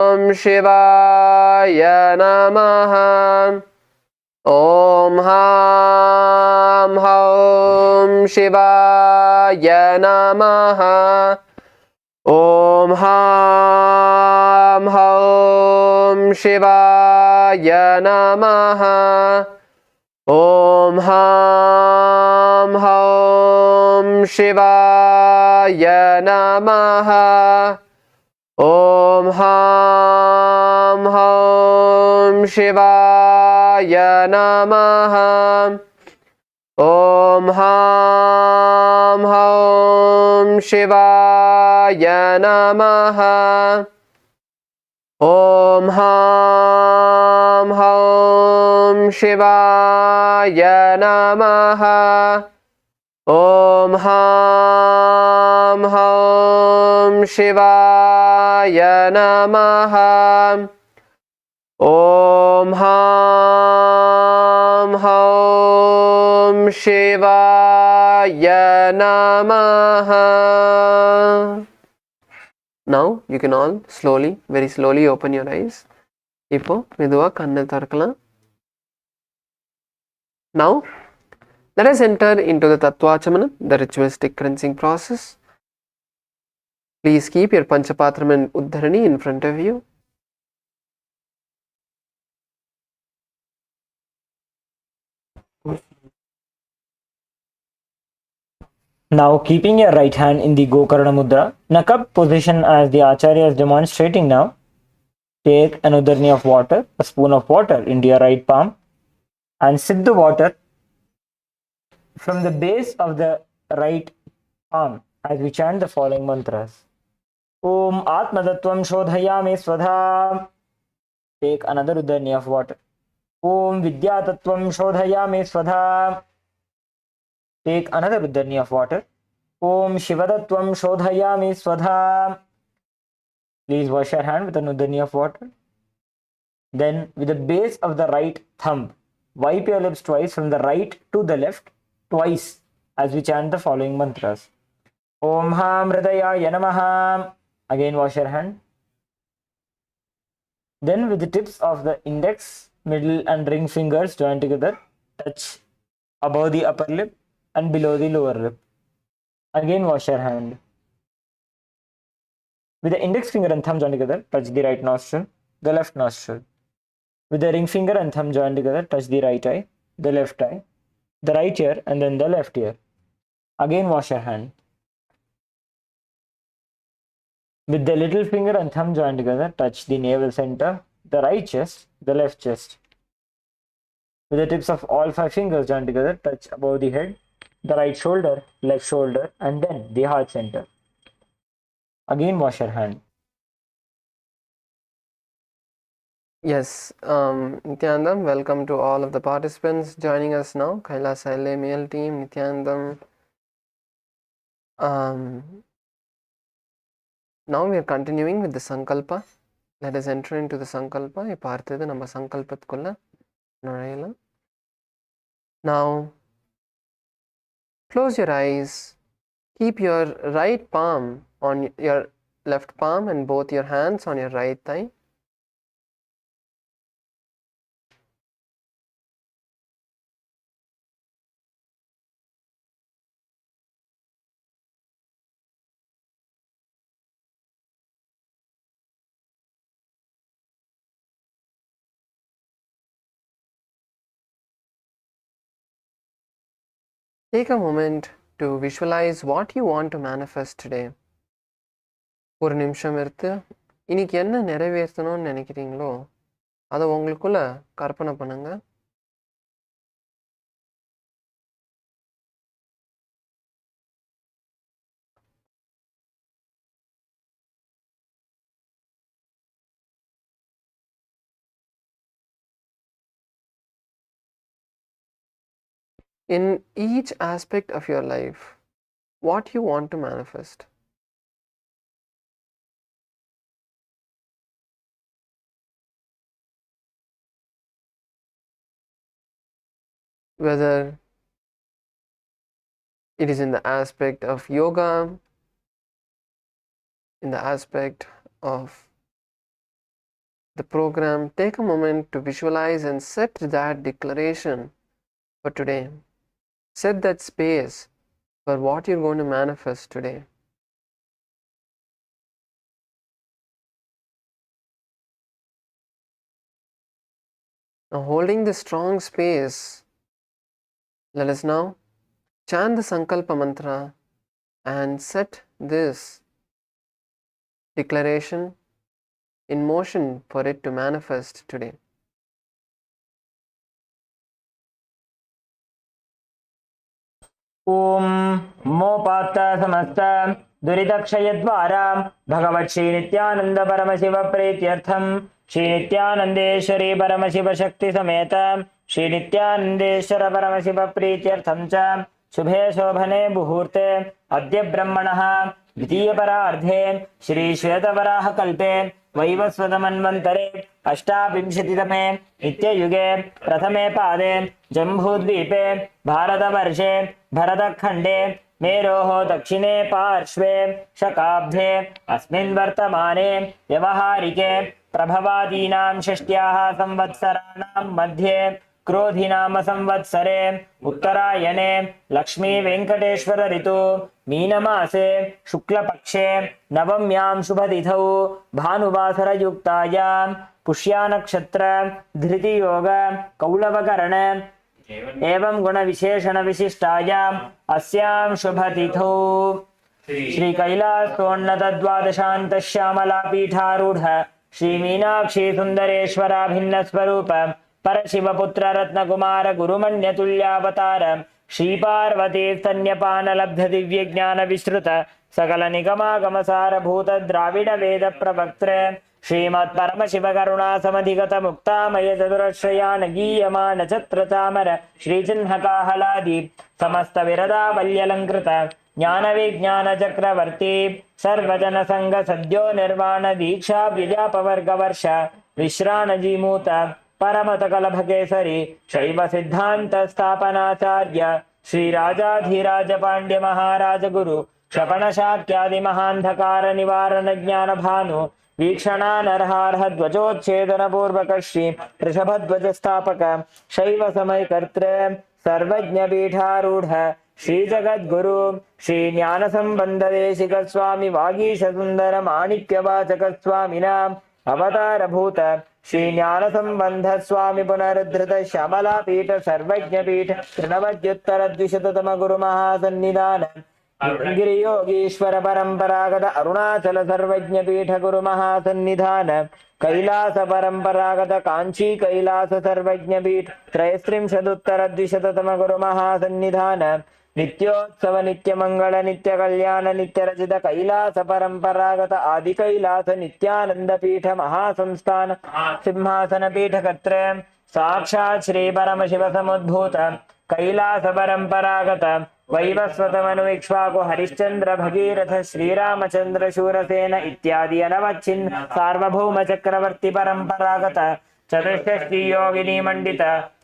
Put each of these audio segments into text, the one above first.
Om Shivaya Namaha. Om Ham Hum Shivaya Namaha. Om Ham Hum Shivaya Namaha. Om Ham Hum Shivaya Namaha. Om Ham Hum Shivaya Namaha. Om Ham Hum Shivaya Namaha. Om Ham Hum Shivaya Namaha. Om Ham Hum Shivaya Namaha. Om Ham Hum Shivaya Namaha. Now you can all slowly, very slowly open your eyes. இப்போ மெதுவா கண்ணை திறக்கலாம். Now let us enter into the Tattvachamana, the ritualistic cleansing process. Please keep your Panchapatram and Uddharani in front of you. Now, keeping your right hand in the Gokarna Mudra, in a cup position as the Acharya is demonstrating now, take an Udarni of water, a spoon of water into your right palm, and sip the water from the base of the right palm as we chant the following mantras. Om Atmadattvam Shodhayami Swadha. Take another Udarni of water. Om Vidyatattvam Shodhayami Swadha. Take another Udarni of water. Om Shivadattvam Shodhayami Swadha. Please wash your hand with an Udarni of water. Then, with the base of the right thumb, wipe your lips twice from the right to the left, twice, as we chant the following mantras. Om Ham Hridayaya Namaha. Again, wash your hand. Then, with the tips of the index, middle, and ring fingers joined together, touch above the upper lip and below the lower lip. Again, wash your hand. With the index finger and thumb joined together, touch the right nostril, the left nostril. With the ring finger and thumb joined together, touch the right eye, the left eye, the right ear, and then the left ear. Again, wash your hand. With the little finger and thumb joined together, touch the navel center, the right chest, the left chest. With the tips of all 5 fingers joined together, touch above the head, the right shoulder, left shoulder, and then the heart center. Again, wash your hand. Yes, Nithyanandam, welcome to all of the participants joining us now. Kailasa LA male team, Nithyanandam. Now we are continuing with the Sankalpa. Let us enter into the Sankalpa. இப்போ அடுத்தது நம்ம சங்கல்பத்துக்குள்ள நுழையலாம். Now, close your eyes. Keep your right palm on your left palm and both your hands on your right thigh. Take a moment to visualize what you want to manifest today. ஒரு நிமிஷம் எடுத்து இன்னைக்கு என்ன நிறைவேற்றணும்னு நினைக்கிறீங்களோ அதை உங்களுக்குள்ள கற்பனை பண்ணுங்க. In each aspect of your life, what you want to manifest. Whether it is in the aspect of yoga, in the aspect of the program, take a moment to visualize and set that declaration for today. Set that space for what you're going to manifest today. Now, holding this strong space, let us now chant the Sankalpa mantra and set this declaration in motion for it to manifest today. ओम मोपात्त समस्त दुरितक्षयद्वारा भगवत् श्री नित्यानंद परमशिव प्रीत्यर्थम श्री नित्यानंदेश्वरी परमशिव शक्ति समेत श्री नित्यानंदेश्वर परमशिव प्रीत्यर्थम च शुभे शोभने मुहूर्ते अद्य ब्रह्मणः द्वितीय परार्धे श्री श्वेतवराह कल्पे वैवस्वतमन्वन्तरे अष्टाविंशतितमे नित्ययुगे प्रथमे पादे जम्बूद्वीपे भारतवर्षे भरतखण्डे मेरोः दक्षिणे पार्श्वे शकाब्दे अस्मिन् वर्तमाने व्यवहारिके प्रभवादीनां षष्ट्याः संवत्सराणां मध्ये क्रोधिनाम संवत्सरे उत्तरायणे लक्ष्मी वेंकटेश्वर ऋतु मीनमासे शुक्लपक्षे नवम्यां शुभतिथौ भानुवासरयुक्तायां पुष्या नक्षत्र धृतियोग कौलवकरण एवं गुणविशेषण विशिष्टायाम् अस्यां शुभतिथौ श्री कैलासोन्नत द्वादशान्त श्यामला पीठारूढ़ श्री मीनाक्षी सुंदरेश्वराभिन्न स्वरूप परशिवपुत्र रत्नकुमार गुरुमन्यतुल्यावतार श्री पार्वती स्तन्यपान लब्ध दिव्य ज्ञान विस्तृत सकल निगमागम सारभूत द्राविड वेद प्रवक्त्र श्रीमत् परमशिव करुणा समधिगत मुक्तामय चतुरश्रयान गीयमान छत्र चामर श्री चिन्ह काहलादि समस्त विरदावल्यलंकृत ज्ञान विज्ञान चक्रवर्ती सर्वजन संग सद्यो निर्वाण दीक्षा विद्यापवर्ग वर्ष विश्राणजीमूत परमत कलभ केसरी शैव सिद्धांत स्थापनाचार्य श्री राजाधिराज पांड्य महाराज गुरु क्षपण शाक्यादि महांधकार निवारण ज्ञान भानु वीक्षणा नरहारह ध्वजोच्छेदन पूर्वक श्री ऋषभध्वज स्थापक शैव समय कर्तृ सर्वज्ञ पीठारूढ़ श्री जगद्गुरु श्री ज्ञान संबंध देशिक स्वामी वागीश सुंदर माणिक्य वाचक स्वामिना अवतार भूत श्री ज्ञान संबंध स्वामी पुनरुद्धृत श्यामला पीठ सर्वज्ञ पीठ तृणवद्युत्तर द्विशततम गुरु महासन्निधान गिरियोगीश्वर परंपरागत अरुणाचल सर्वज्ञ पीठ गुरु महासन्निधान कैलास परंपरागत कांची कैलास सर्वज्ञ पीठ त्रयस्त्रिंशदुत्तर द्विशततम गुरु महासन्निधान नित्योत्सव नित्य मंगल नित्य कल्याण नित्य रचित कैलास परंपरागत आदि कैलास नित्यानंद पीठ महासंस्थान सिंहासन पीठ कर्त्र साक्षात् श्री परम शिव समुद्भूत कैलास परंपरागत वैवस्वत मनु इक्ष्वाकु हरिश्चंद्र भगीरथ श्रीरामचंद्र शूरसेन इत्यादि अनवच्छिन्न सार्वभौम चक्रवर्ती परंपरागत चतुष्षष्टि योगिनी मंडित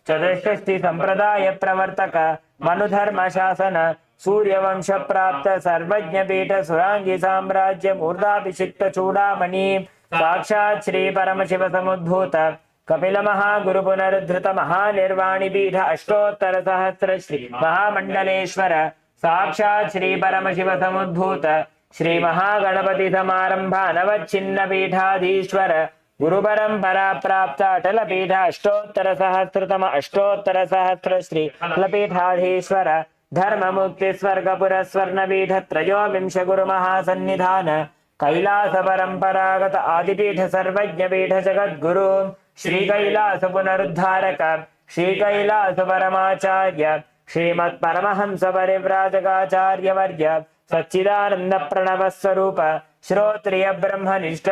चतुष्षष्टि संप्रदाय प्रवर्तक मनुधर्म शासन सूर्यवंश प्राप्त सर्वज्ञ पीठ सुरांगी साम्राज्य मूर्धाभिषिक्त चूड़ामणि साक्षात् श्री परम शिव समुद्भूत कपिल महागुरु पुनरुद्धृत महानिर्वाणी पीठ अष्टोत्तर सहस्र श्री महामंडलेश्वर साक्षात् श्री परम शिव समुद्भूत श्री महागणपति समारंभ अनवच्छिन्न पीठाधीश्वर गुरु परंपरा प्राप्त अटल पीठ अष्टोत्तर सहस्र श्री पीठाधीश्वर धर्म मुक्ति स्वर्गपुर स्वर्ण पीठ त्रयोविंश गुरु महासन्निधान कैलास परंपरागत आदिपीठ सर्वज्ञ पीठ जगद्गुरु श्री कैलास पुनरुद्धारक श्री कैलास परमाचार्य श्रीमत् परमहंस परिव्राजकाचार्य वर्य सच्चिदानंद प्रणव स्वरूप श्रोत्रिय ब्रह्मनिष्ठ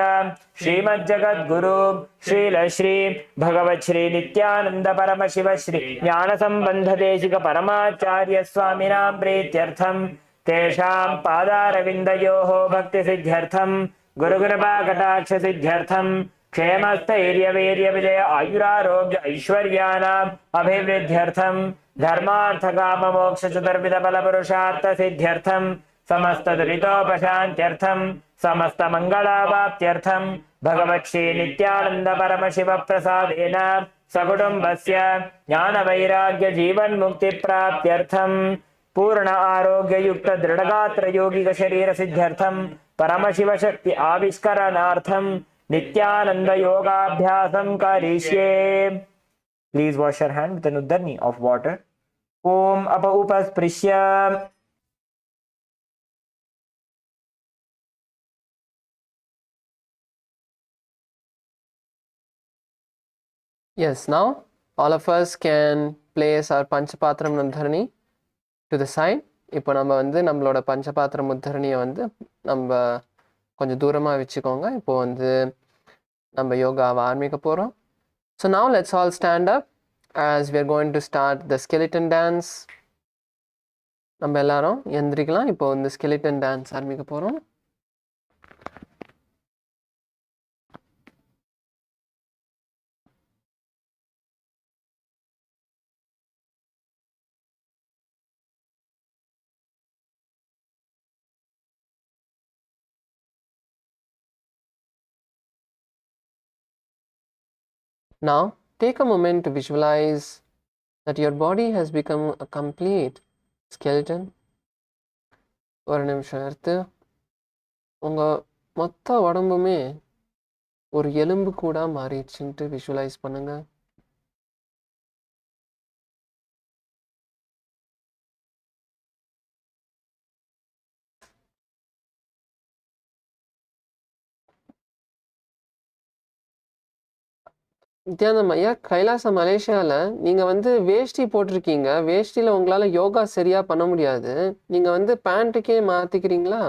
श्रीमज्जगद्गुरु श्रील श्री भगवत श्री नित्यानंद परम शिव श्री ज्ञान संबंध देशिक परमाचार्य स्वामिनां प्रीत्यर्थम तेषां पादारविन्दयोः भक्ति सिद्ध्यर्थम गुरुकृपा कटाक्ष सिद्ध्यर्थम क्षेमस्थैर्य वीर्य विजय आयुरारोग्य ऐश्वर्याणाम् अभिवृद्ध्यर्थम धर्मार्थ काम मोक्ष चतुर्विध फल पुरुषार्थ सिद्ध्यर्थम समस्त दुरितोपशान्त्यर्थम समस्तमङ्गलावाप्त्यर्थं भगवत्श्री नित्यानन्द परमशिव प्रसादेन सकुटुम्बस्य ज्ञानवैराग्यजीवन्मुक्तिप्राप्त्यर्थं पूर्ण आरोग्ययुक्त दृढगात्र योगिक शरीर सिद्ध्यर्थं परमशिवशक्ति आविष्करणार्थं नित्यानंद योगाभ्यासं करिष्ये. Please wash your hand with an uddarni of water. Om apa upasprisya. Yes, now all of us can place our Panchapatram Udharani to the side. இப்போ நம்ம வந்து நம்மளோட பஞ்சபாத்திரம் உத்தரணியை வந்து நம்ம கொஞ்சம் தூரமாக வச்சுக்கோங்க. இப்போ வந்து நம்ம யோகாவை ஆரம்பிக்க போகிறோம். So now let's all stand up as we are going to start the skeleton dance. நம்ம எல்லாரும் எந்திரிக்கலாம். இப்போ வந்து skeleton dance ஆரம்பிக்க போகிறோம். Now, take a moment to visualize that your body has become a complete skeleton. ஒரு நிமிஷம் எடுத்து உங்கள் மொத்த உடம்புமே ஒரு எலும்பு கூட மாறிடுச்சுன்ட்டு விஷுவலைஸ் பண்ணுங்க. நித்யானந்தம் ஐயா, கைலாச மலேசியாவில் நீங்கள் வந்து வேஷ்டி போட்டிருக்கீங்க. வேஷ்டியில் உங்களால் யோகா சரியாக பண்ண முடியாது. நீங்கள் வந்து பேண்ட்டுக்கே மாற்றிக்கிறீங்களா?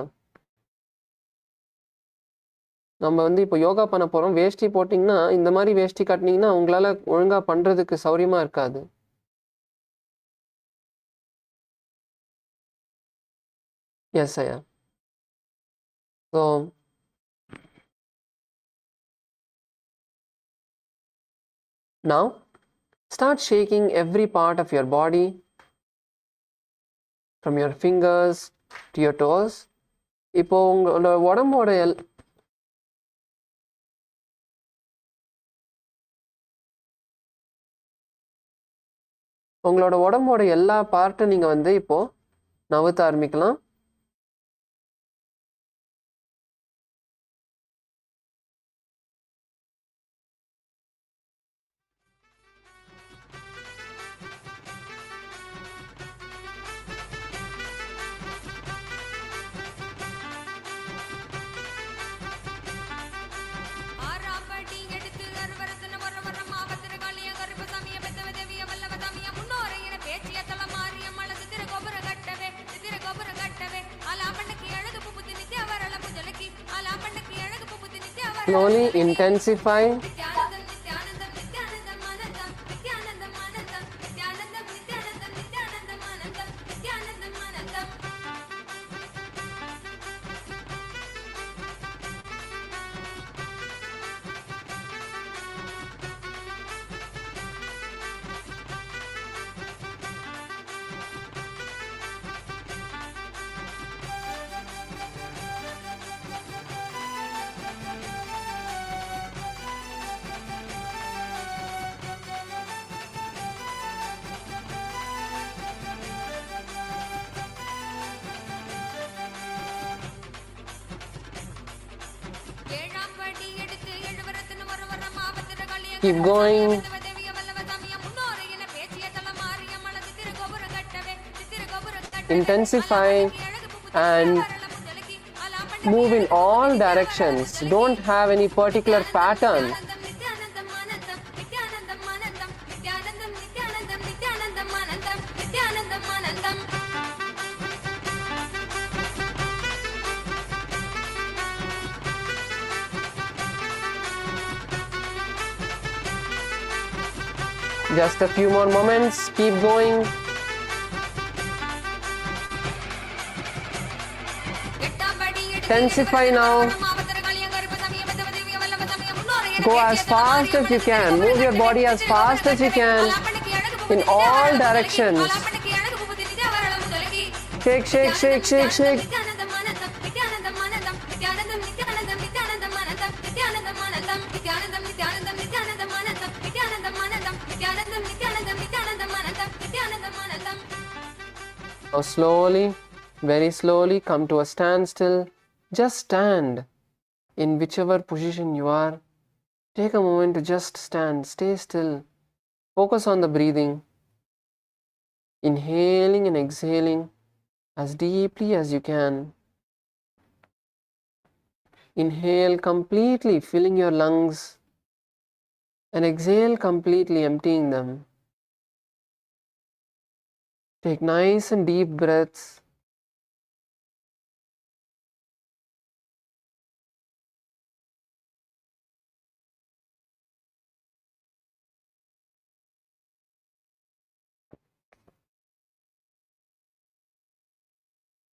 நம்ம வந்து இப்போ யோகா பண்ண போகிறோம். வேஷ்டி போட்டிங்கன்னா, இந்த மாதிரி வேஷ்டி கட்டினீங்கன்னா உங்களால் ஒழுங்காக பண்ணுறதுக்கு சௌரியமாக இருக்காது. எஸ் ஐயா. So now start shaking every part of your body from your fingers to your toes. இப்போ உங்களோட உடம்போட எல்லா பார்ட்டும் நீங்கள் வந்து இப்போ நவுத்த ஆரம்பிக்கலாம். Slowly intensify. Keep going. Intensify and move in all directions. Don't have any particular pattern. Just a few more moments. Keep going. Intensify now. Go as fast as you can. Move your body as fast as you can in all directions. Shake, shake, shake, shake, shake. Now slowly, very slowly come to a standstill. Just stand in whichever position you are. Take a moment to just stand, stay still. Focus on the breathing. Inhaling and exhaling as deeply as you can. Inhale completely, filling your lungs, and exhale completely, emptying them. Take nice and deep breaths.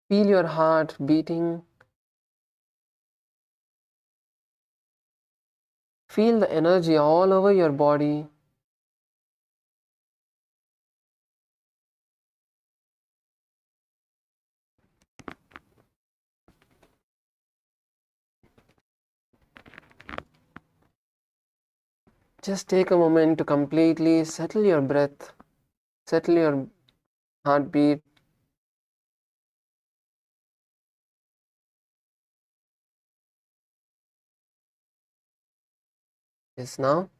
Feel your heart beating. Feel the energy all over your body. Just take a moment to completely settle your breath, settle your heartbeat. Yes, now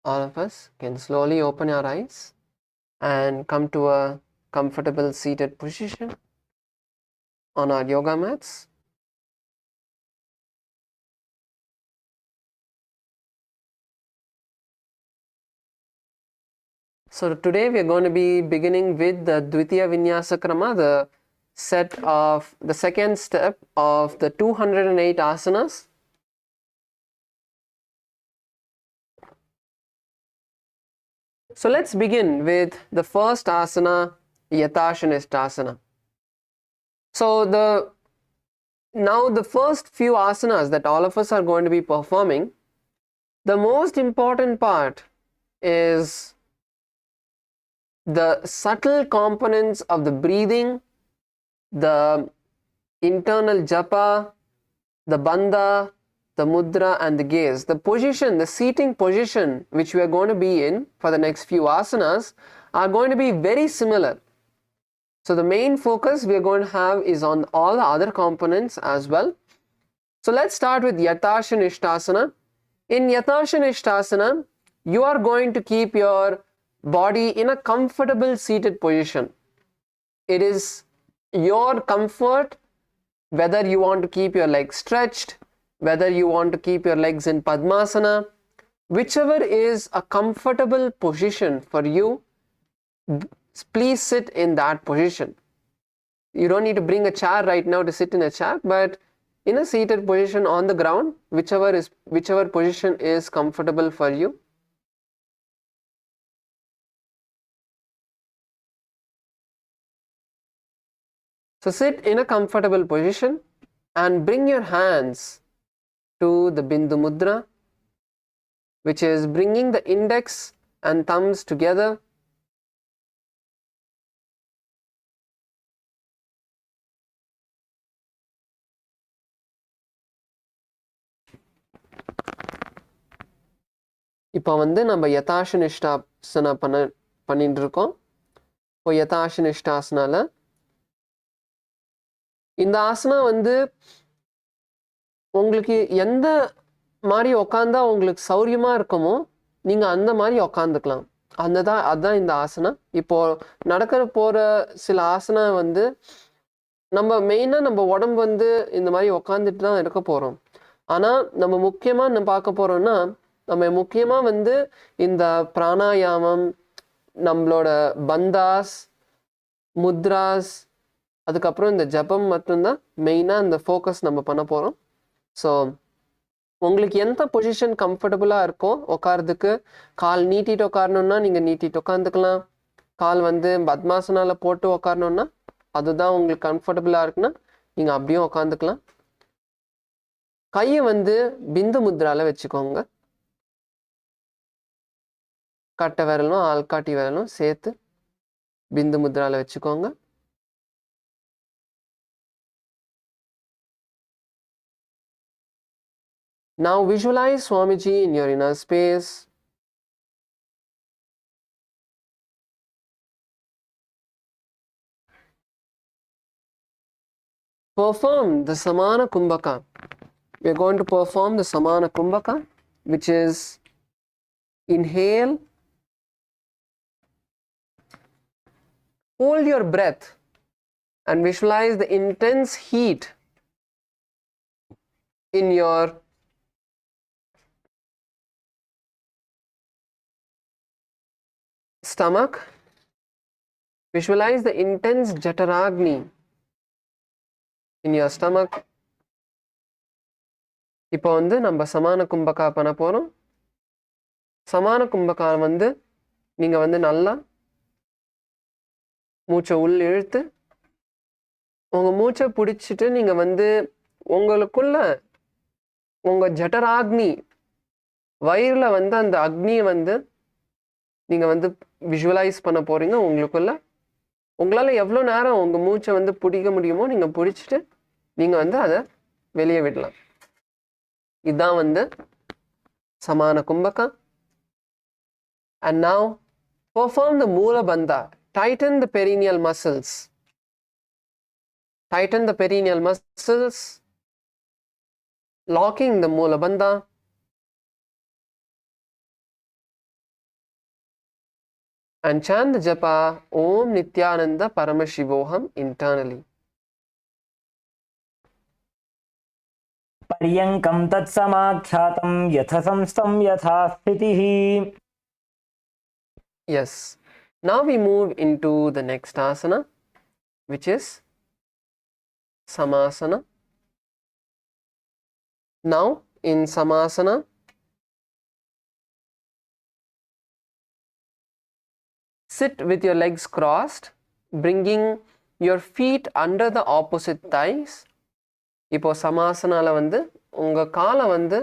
all of us can slowly open our eyes and come to a comfortable seated position on our yoga mats. So today we are going to be beginning with the Trithiya Vinyasa Krama, the second step of the 208 asanas. So let's begin with the first asana, Yathashanishtasana. So now the first few asanas that all of us are going to be performing, the most important part is the subtle components of the breathing, the internal japa, the bandha, the mudra and the gaze. The position, the seating position which we are going to be in for the next few asanas are going to be very similar. So the main focus we are going to have is on all the other components as well. So let's start with Yathashanishtasana. In Yathashanishtasana, you are going to keep your body in a comfortable seated position. It is your comfort whether you want to keep your legs stretched, whether you want to keep your legs in Padmasana, whichever is a comfortable position for you, please sit in that position. You don't need to bring a chair right now to sit in a chair, but in a seated position on the ground, whichever position is comfortable for you. So sit in a comfortable position and bring your hands to the Bindu Mudra, which is bringing the index and thumbs together. இப்போ நம்ம யதாசனிஷ்டாசனா பண்ணிட்டு இருக்கோம். இப்போ யதாசனிஷ்டாசனால இந்த ஆசனா உங்களுக்கு எந்த மாதிரி உக்காந்தா உங்களுக்கு சௌரியமா இருக்குமோ நீங்க அந்த மாதிரி உக்காந்துக்கலாம். அதுதான் இந்த ஆசனா. இப்போ நடக்கிற போற சில ஆசனா நம்ம மெயினா நம்ம உடம்பு இந்த மாதிரி உக்காந்துட்டு தான் இருக்க போறோம். ஆனா நம்ம முக்கியமா பார்க்க போறோம்னா நம்ம முக்கியமா இந்த பிராணாயாமம், நம்மளோட பந்தாஸ், முத்ராஸ், அதுக்கப்புறம் இந்த ஜபம் மட்டும்தான் மெயினா இந்த ஃபோக்கஸ் நம்ம பண்ண போறோம். ஸோ உங்களுக்கு எந்த பொசிஷன் கம்ஃபர்டபுளா இருக்கோ உட்கார்றதுக்கு, கால் நீட்டிட்டு உட்காரணும்னா நீங்க நீட்டிட்டு உட்காந்துக்கலாம். கால் பத்மாசனால போட்டு உட்காரணும்னா அதுதான் உங்களுக்கு கம்ஃபர்டபுளா இருக்குன்னா நீங்க அப்படியும் உட்காந்துக்கலாம். கையை பிந்து முத்ரால வச்சுக்கோங்க. கட்டை விரலும் ஆள்காட்டி விரலும் சேர்த்து பிந்து முத்ரால வச்சுக்கோங்க. Now visualize Swamiji in your inner space. perform the Samana Kumbhaka. We are going to perform the Samana Kumbhaka, which is inhale, hold your breath and visualize the intense heat in your stomach. Visualize the intense Jataragni in your stomach. இப்போ வந்து நம்ம சமான கும்பகா பண்ண போறோம். சமான கும்பகா வந்து நீங்க வந்து நல்லா மூச்சை உள்ள இழுத்து உங்க மூச்சை பிடிச்சிட்டு நீங்க வந்து உங்களுக்குள்ள உங்க ஜட்டராக்னி வயிறுல வந்து அந்த அக்னியை வந்து நீங்க வந்து விஷுவலைஸ் பண்ண போறீங்க. உங்களுக்குள்ள உங்களால எவ்வளவு நேரம் உங்க மூச்சை வந்து பிடிக்க முடியுமோ நீங்க பிடிச்சிட்டு நீங்க வந்து அதை வெளியே விடலாம். இதுதான் வந்து சமான kumbhaka. And now perform the Moola Bandha. Tighten the perineal muscles. Tighten the perineal muscles, locking the Moola Bandha. And chant the japa Om Nithyananda Paramashivoham internally. पर्यङ्कं तत्समाख्यातं यथ संस्थं यथा स्थितिः. Yes. Now we move into the next asana, which is Samasana. Now in Samasana, sit with your legs crossed, bringing your feet under the opposite thighs. இப்போ சமாசனால வந்து உங்க காலை வந்து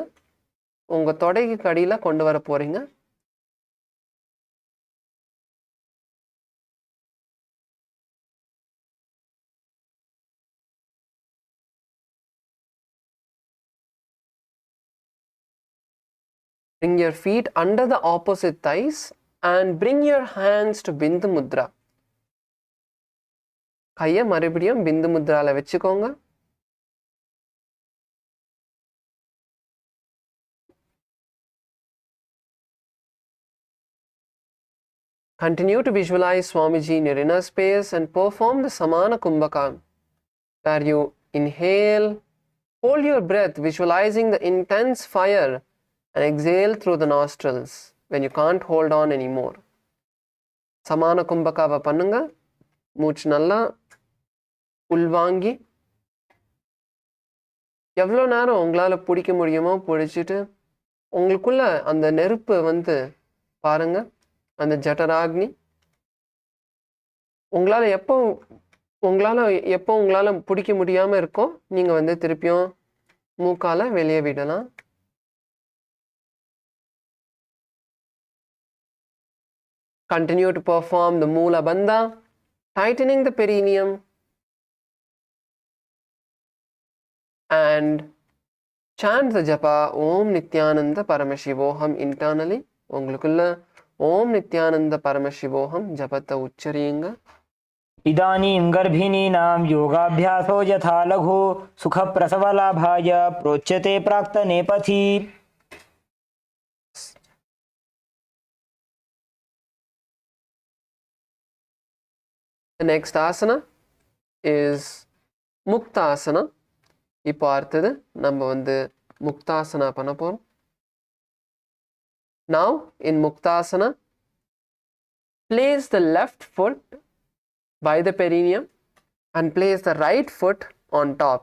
உங்க தொடைக்கு கடியில கொண்டு வர போறீங்க. Bring your feet under the opposite thighs and bring your hands to Bindu Mudra. கையை மறுபடியும் பிந்து முத்ரால வச்சுக்கோங்க. Continue to visualize Swamiji in your inner space and perform the Samana Kumbhaka, where you inhale, hold your breath, visualizing the intense fire, and exhale through the nostrils when you can't hold on anymore. Samana Kumbhakava பண்ணுங்க. மூச்சு நல்லா உள்வாங்கி எவ்வளோ நேரம் உங்களால் பிடிக்க முடியுமோ பிடிச்சிட்டு உங்களுக்குள்ள அந்த நெருப்பு வந்து பாருங்க, அந்த ஜட்டராக்னி. உங்களால் எப்போ உங்களால் பிடிக்க முடியாமல் இருக்கோ நீங்கள் வந்து திருப்பியும் மூக்கால வெளியே விடலாம். Continue to perform the Moola Bandha, tightening the perineum and chant the japa Om Nithyananda Paramashivoham internally. உங்களுக்குள்ள ஓம் நித்யானந்த பரமசிவோகம் ஜபத்தை உச்சரியுங்க. इदानीं गर्भिणीनां योगाभ्यासो यथा लघु सुखप्रसवलाभाय प्रोच्यते प्राक्तनेपथि. The next asana is Muktasana. இப்போ அடுத்தது நம்ம வந்து முக்தாசனா பண்ண போறோம். Now in Muktasana, place the left foot by the perineum and place the right foot on top.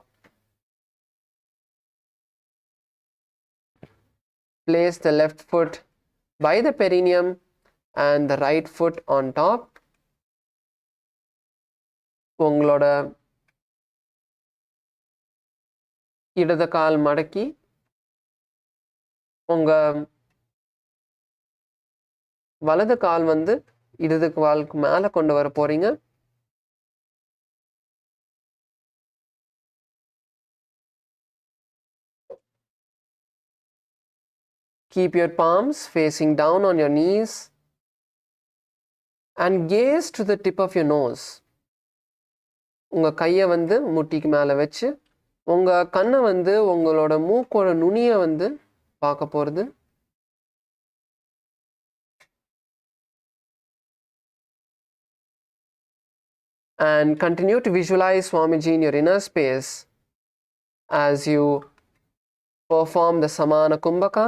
Place the left foot by the perineum and the right foot on top. உங்களோட இடது கால் மடக்கி உங்க வலது கால் வந்து இடது காலுக்கு மேல கொண்டு வர போறீங்க. Keep your palms facing down on your knees and gaze to the tip of your nose. உங்கள் கையை வந்து முட்டிக்கு மேலே வச்சு உங்கள் கண்ணை வந்து உங்களோட மூக்கோட நுனியை வந்து பார்க்க போகிறது. And continue to visualize Swamiji in your inner space as you perform the Samana Kumbhaka.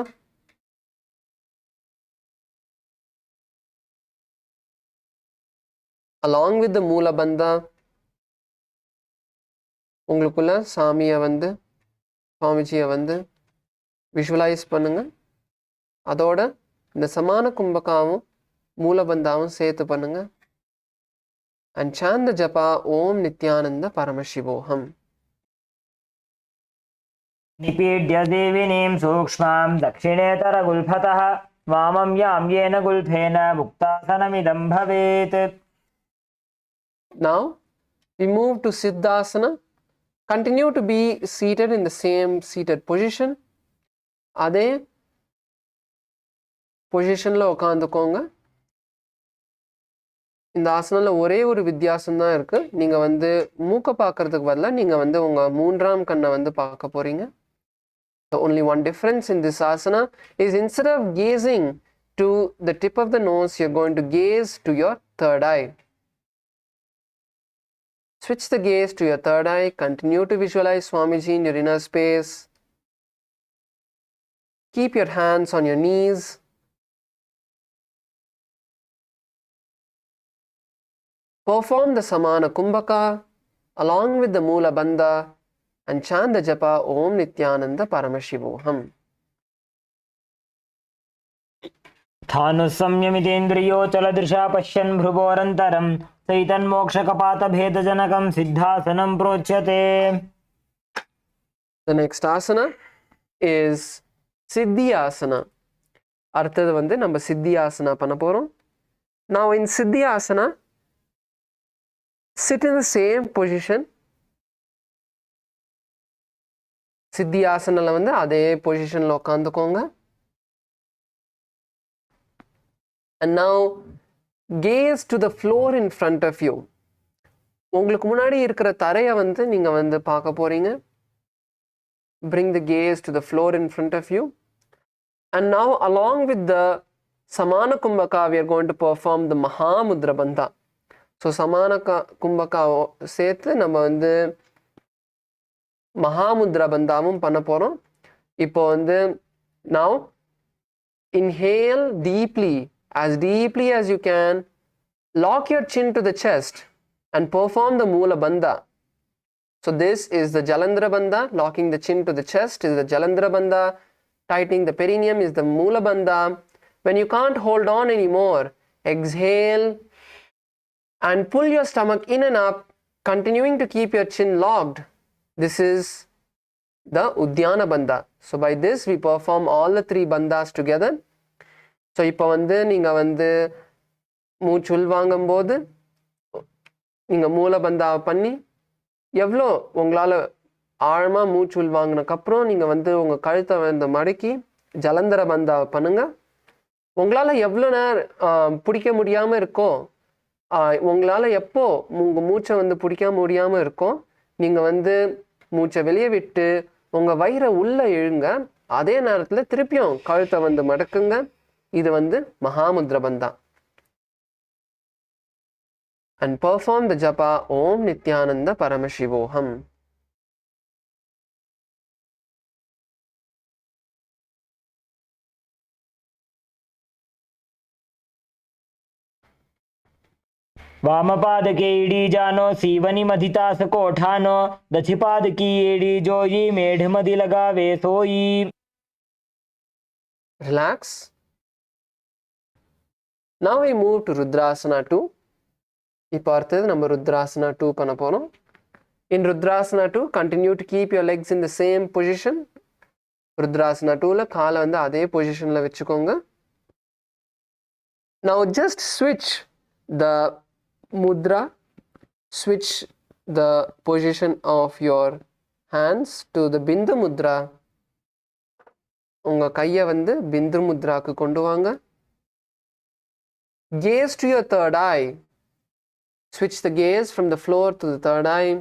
Along with the Moola Bandha, உங்களுக்குள்ள சாமியை வந்து சுவாமிஜியை வந்து விஷுவலைஸ் பண்ணுங்க. அதோட இந்த சமான கும்பகாவும் மூலபந்தாவும் சேர்த்து பண்ணுங்க. And chant the japa Om Nithyananda Paramashivoham. निपीड्य देविनीं सूक्ष्मां दक्षिणेतरगुल्फतः वामं यां येन गुल्फेन मुक्तासनमिदं भवेत्. Now we move to Siddhasana. Continue to be seated in the same seated position. அதே பொசிஷனில் உட்காந்துக்கோங்க. இந்த ஆசனில் ஒரே ஒரு வித்தியாசம் தான் இருக்குது. நீங்கள் வந்து மூக்கை பார்க்கறதுக்கு பதிலாக நீங்கள் வந்து உங்கள் மூன்றாம் கண்ணை வந்து பார்க்க போகிறீங்க. The only one difference in this asana is instead of gazing to the tip of the nose, you're going to gaze to your third eye. Switch the gaze to your third eye. Continue to visualize Swamiji in your inner space. Keep your hands on your knees. Perform the Samana Kumbhaka along with the Moola Bandha and chant the japa Om Nithyananda Paramashivoham. थानुसंयमितेन्द्रियो चलदृशा पश्यन् भ्रुवोरन्तरं सैतन्मोक्षकपातभेदजनकं सिद्धासनं प्रोच्यते. The next asana is Siddhyasana. அடுத்தது வந்து நம்ம Siddhyasana பண்ண போகிறோம். Now in Siddhyasana, sit in the same position. Siddhyasanaல வந்து அதே பொசிஷனில் உட்காந்துக்கோங்க. And now gaze to the floor in front of you. உங்களுக்கு முன்னாடி இருக்கிற தரையை வந்து நீங்கள் வந்து பார்க்க போறீங்க. Bring the gaze to the floor in front of you. And now along with the Samana Kumbhaka, we are going to perform the Mahamudra Bandha. So Samana Kumbhaka சேர்த்து நம்ம வந்து மகாமுத்ரா பந்தாவும் பண்ண போகிறோம். இப்போ வந்து now inhale deeply as you can. Lock your chin to the chest and perform the Moola Bandha. So this is the Jalandhara Bandha. Locking the chin to the chest is the Jalandhara Bandha. Tightening the perineum is the Moola Bandha. When you can't hold on anymore, exhale and pull your stomach in and up, continuing to keep your chin locked. This is the Uddiyana Bandha. So by this we perform all the three bandhas together. So இப்போ வந்து நீங்கள் வந்து மூச்சு உள்வாங்கும்போது நீங்கள் மூல பந்தாவை பண்ணி எவ்வளோ உங்களால் ஆழமாக மூச்சு உள்வாங்கினக்கப்புறம் நீங்கள் வந்து உங்கள் கழுத்தை வந்து மடக்கி ஜலந்தர பந்தாவை பண்ணுங்கள். உங்களால் எவ்வளோ நேரம் பிடிக்க முடியாமல் இருக்கோ, உங்களால் எப்போ உங்கள் மூச்சை வந்து பிடிக்க முடியாமல் இருக்கோ, நீங்கள் வந்து மூச்சை வெளியே விட்டு உங்கள் வயிறை உள்ளே இழுங்க. அதே நேரத்தில் திருப்பியும் கழுத்தை வந்து மடக்குங்க. இது வந்து மகாமுத்ரா பந்தா. And perform the japa Om Nithyananda Paramashivoham. वामपादके ईडी जानो सीवनी मधितास कोठानो दक्षिपाद की एडी जोई मेढ़ मदि लगावे सोई. Relax. Now we move to Rudrasana 2. இப்போ அடுத்தது நம்ம Rudrasana 2 பண்ண போகிறோம். In Rudrasana 2, continue to keep your legs in the same position. Rudrasana 2ல காலை வந்து அதே பொசிஷனில் வச்சுக்கோங்க. Now just switch the mudra, switch the position of your hands to the Bindu Mudra. உங்கள் கையை வந்து பிந்து முத்ராக்கு கொண்டு வாங்க. Gaze to your third eye. Switch the gaze from the floor to the third eye.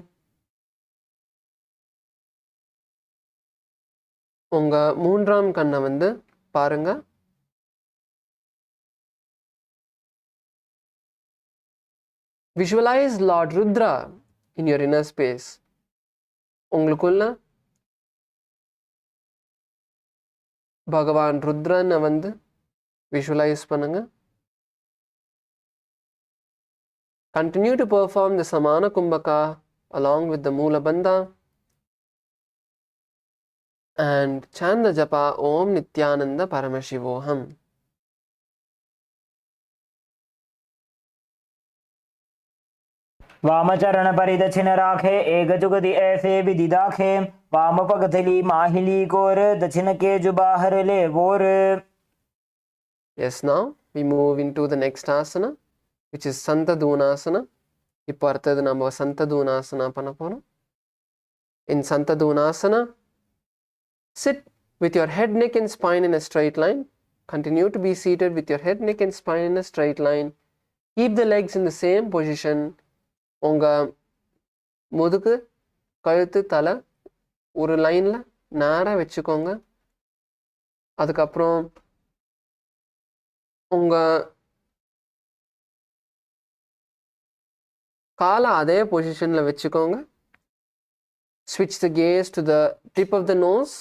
உங்க மூன்றாம் கண்ணை வந்து பாருங்க. Visualize Lord Rudra in your inner space. உங்களுக்குள்ள பகவான் ருத்ரனை வந்து visualize பண்ணுங்க. Continue to perform the Samana Kumbhaka along with the Moola Bandha and chant the japa Om Nithyananda Paramashivoham. वामचरण परिदक्षिण राखे एक जुगति ऐसे विधि दाखे वाम पगथली माहिली कोर दक्षिण के जुबाहर ले वोर. Yes, now we move into the next asana, which is Santadunasana. இப்போ அடுத்தது நம்ம Santadunasana பண்ண போறோம். In Santadunasana, sit with your head, neck and spine in a straight line. Continue to be seated with your head, neck and spine in a straight line. Keep the legs in the same position. உங்க முதுகு கழுத்து தலை ஒரு லைனில் நேராக வச்சுக்கோங்க. அதுக்கப்புறம் உங்க காலை அதே பொசிஷனில் வச்சுக்கோங்க. Switch the gaze to the tip of the nose.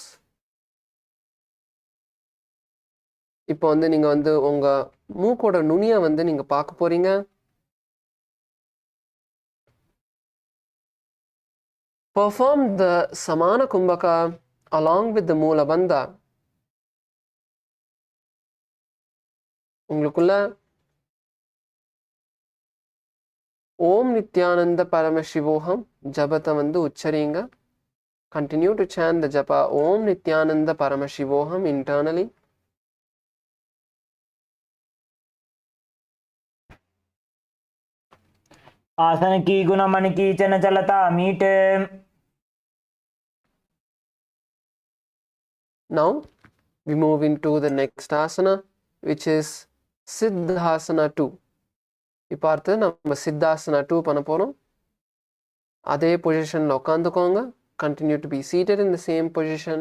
இப்போ வந்து நீங்கள் வந்து உங்கள் மூக்கோட நுனியை வந்து நீங்கள் பார்க்க போகிறீங்க. Perform the Samana Kumbhaka along with the Moola Bandha. உங்களுக்குள்ள Om Nithyananda Paramashivoham ஜபத்தை வந்து உச்சரிங்க. Continue to chant the japa Om Nithyananda Paramashivoham internally. आसन की गुण मन की चन चलता meet. Now we move into the next asana, which is Siddhasana 2. இப்போ அடுத்து நம்ம Siddhasana 2 பண்ண போகிறோம். அதே பொசிஷனில் உட்காந்துக்கோங்க. Continue to be seated in the same position.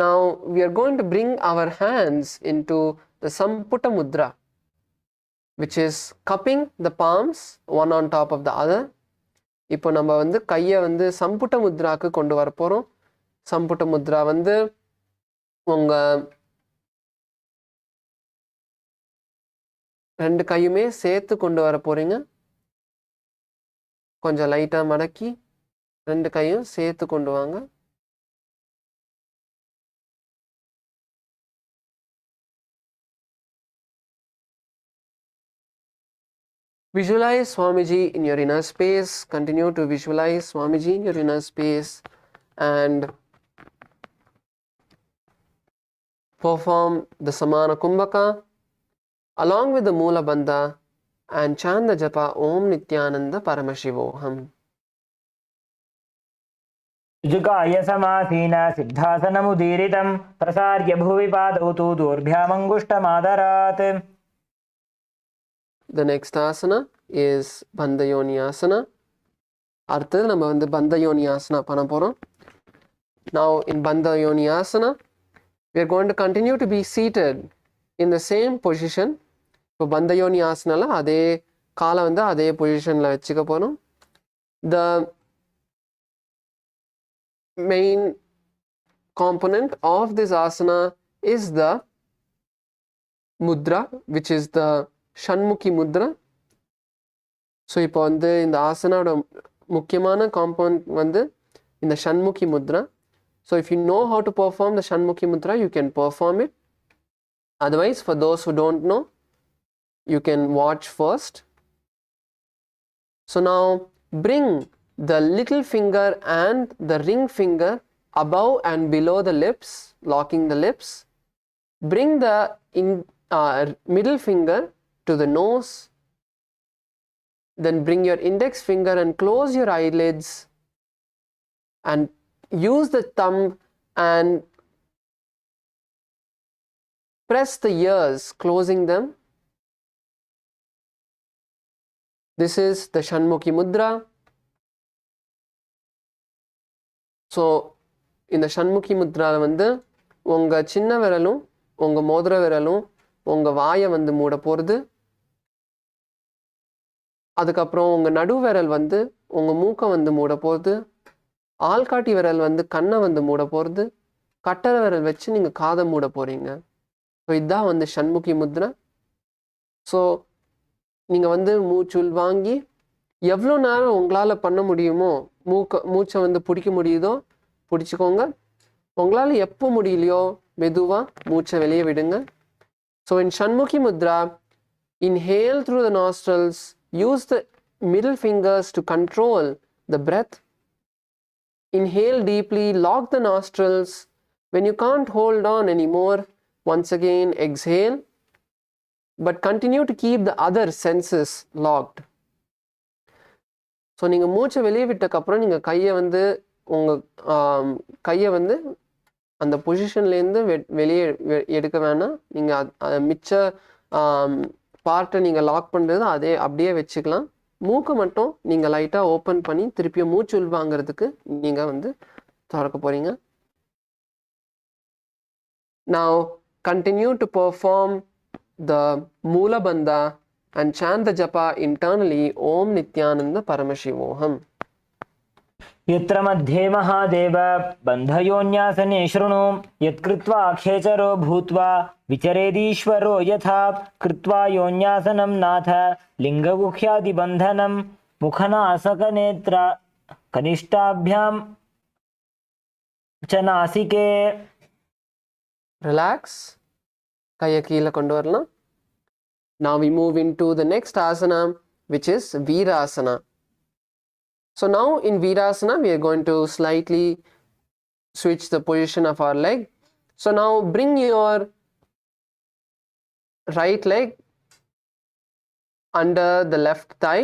Now we are going to bring our hands into the Samputta Mudra, which is cupping the palms one on top of the other. இப்போ நம்ம வந்து கையை வந்து சம்புட்ட முத்ராக்கு கொண்டு வர போகிறோம். சம்புட்ட முத்ரா வந்து உங்கள் ரெண்டு கையுமே சேர்த்து கொண்டு வர போகிறீங்க. கொஞ்சம் லைட்டாக மடக்கி ரெண்டு கையும் சேர்த்து கொண்டு வாங்க. Visualize Swamiji in your inner space. Continue to visualize Swamiji in your inner space and perform the Samana Kumbhaka along with the Moola Bandha and chant the japa Om Nithyananda Paramashivoham. जुगाय समासीन सिद्धासनमुदीरितं प्रसार्य भुवि पादौ तु दोर्भ्यामङ्गुष्ठमादरात्. The next asana is Bandhayoniyasana. அடுத்தது நம்ம வந்து Bandhayoniyasana பண்ண போகிறோம். Now in Bandhayoniyasana, we are going to continue to be seated in the same position. இப்போ Bandhayoniyasanaல அதே காலை வந்து அதே பொசிஷனில் வச்சுக்க போகிறோம். The main component of this asana is the mudra, which is the Shanmukhi mudra. So இப்போ வந்து இந்த ஆசனோட முக்கியமான காம்பவுண்ட் வந்து இந்த Shanmukhi mudra. So if you know how to perform the Shanmukhi mudra, you can perform it. Otherwise, for those who don't know, you can watch first. So now bring the little finger and the ring finger above and below the lips, locking the lips. Bring the middle finger to the nose. Then bring your index finger and close your eyelids and use the thumb and press the ears, closing them. This is the Shanmukhi Mudra. So இந்த ஷண்முகி முத்ரால வந்து உங்க சின்ன விரலும் உங்க மோதிர விரலும் உங்க வாயை வந்து மூட போகிறது. அதுக்கப்புறம் உங்க நடு விரல் வந்து உங்க மூக்கை வந்து மூட போகிறது. ஆள்காட்டி விரல் வந்து கண்ணை வந்து மூட போகிறது. கட்டரை விரல் வச்சு நீங்கள் காதை மூட போகிறீங்க. ஸோ இதுதான் வந்து ஷண்முகி முத்ரா. ஸோ நீங்கள் வந்து மூச்சுள் வாங்கி எவ்வளோ நேரம் உங்களால் பண்ண முடியுமோ மூச்சை வந்து பிடிக்க முடியுதோ பிடிச்சிக்கோங்க. உங்களால் எப்போ முடியலையோ மெதுவாக மூச்சை வெளியே விடுங்க. So in Shanmukhi mudra, inhale through the nostrils, use the middle fingers to control the breath. Inhale deeply, lock the nostrils. When you can't hold on anymore, once again exhale, but continue to keep the other senses locked. So நீங்கள் மூச்சை வெளியே விட்டக்கப்புறம் நீங்கள் கையை வந்து உங்கள் கையை வந்து அந்த பொசிஷன்லேருந்து வெளியே எடுக்க வேணாம். நீங்கள் மிச்ச பார்ட்டை நீங்கள் லாக் பண்ணுறது அப்படியே வச்சுக்கலாம். மூக்கை மட்டும் நீங்கள் லைட்டாக ஓப்பன் பண்ணி திருப்பியும் மூச்சு உள்வாங்கிறதுக்கு நீங்கள் வந்து திறக்க போகிறீங்க. Now continue to perform the Moola Bandha and chant the japa internally. Om Nithyananda Paramashivoham. यत्र मध्ये महादेव बन्धयोन्यासने शृणु यत्कृत्वा अखेचरो भूत्वा विचरेदीश्वरो यथा कृत्वा योन्यासनं नाथ लिङ्गगुह्यादिबन्धनं मुखनासकनेत्र कनिष्ठाभ्यां च नासिके. Relax. கையை கீழே கொண்டு வரலாம். Now we move into the next asana, which is Virasana. So now in Virasana, we are going to slightly switch the position of our leg. So now bring your right leg under the left thigh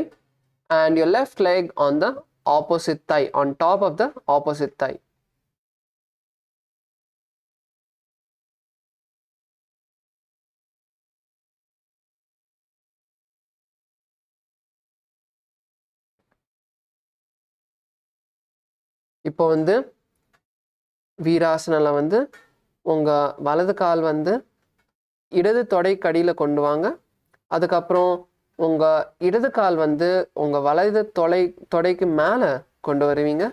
and your left leg on the opposite thigh, on top of the opposite thigh. இப்போ வந்து வீராசனில் வந்து உங்கள் வலது கால் வந்து இடது தொடைக்கடியில் கொண்டு வாங்க. அதுக்கப்புறம் உங்கள் இடது கால் வந்து உங்கள் வலது தொடைக்கு மேலே கொண்டு வருவீங்க.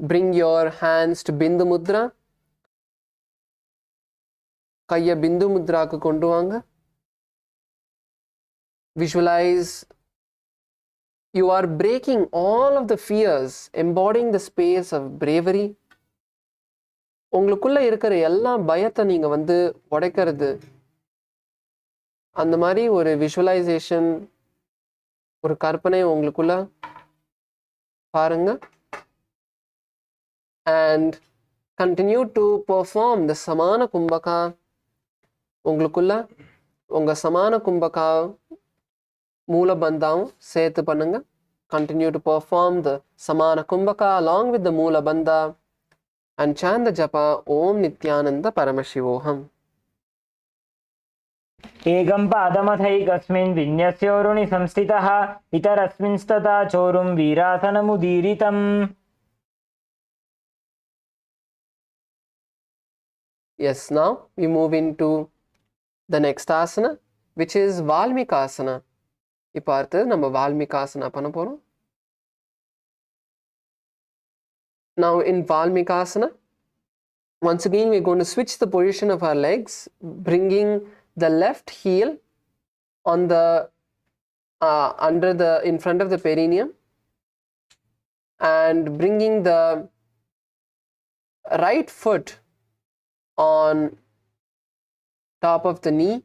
Bring your hands to Bindu Mudra. கையை பிந்து முத்ராக்கு கொண்டு வாங்க. Visualize you are breaking all of the fears, embodying the space of bravery. உங்களுக்குள்ள இருக்கிற எல்லா பயத்தை நீங்க வந்து உடைக்கிறது. அந்த மாதிரி ஒரு விஷுவலைசேஷன், ஒரு கற்பனை உங்களுக்குள்ள பாருங்க. And continue to perform the Samana Kumbhaka. உங்களுக்குள்ள உங்க சமான கும்பகா மூல பந்தாவும் சேர்த்து பண்ணுங்க. Continue to perform the Samana Kumbhaka along with the Moola Bandha and chant the japa Om Nithyananda Paramashivoham. एकं पादमथैकस्मिन् विन्यस्योरुणि संस्थितः इतरस्मिंस्तथा चोरुं वीरासनमुदीरितम्. Yes, now we move into the next asana, which is Valmikasana. இப்போ அடுத்து நம்ம வால்மீகாசனா பண்ண போகிறோம். Now in Valmikasana, once again we're going to switch the position of our legs, bringing the left heel on the in front of the perineum and bringing the right foot on top of the knee.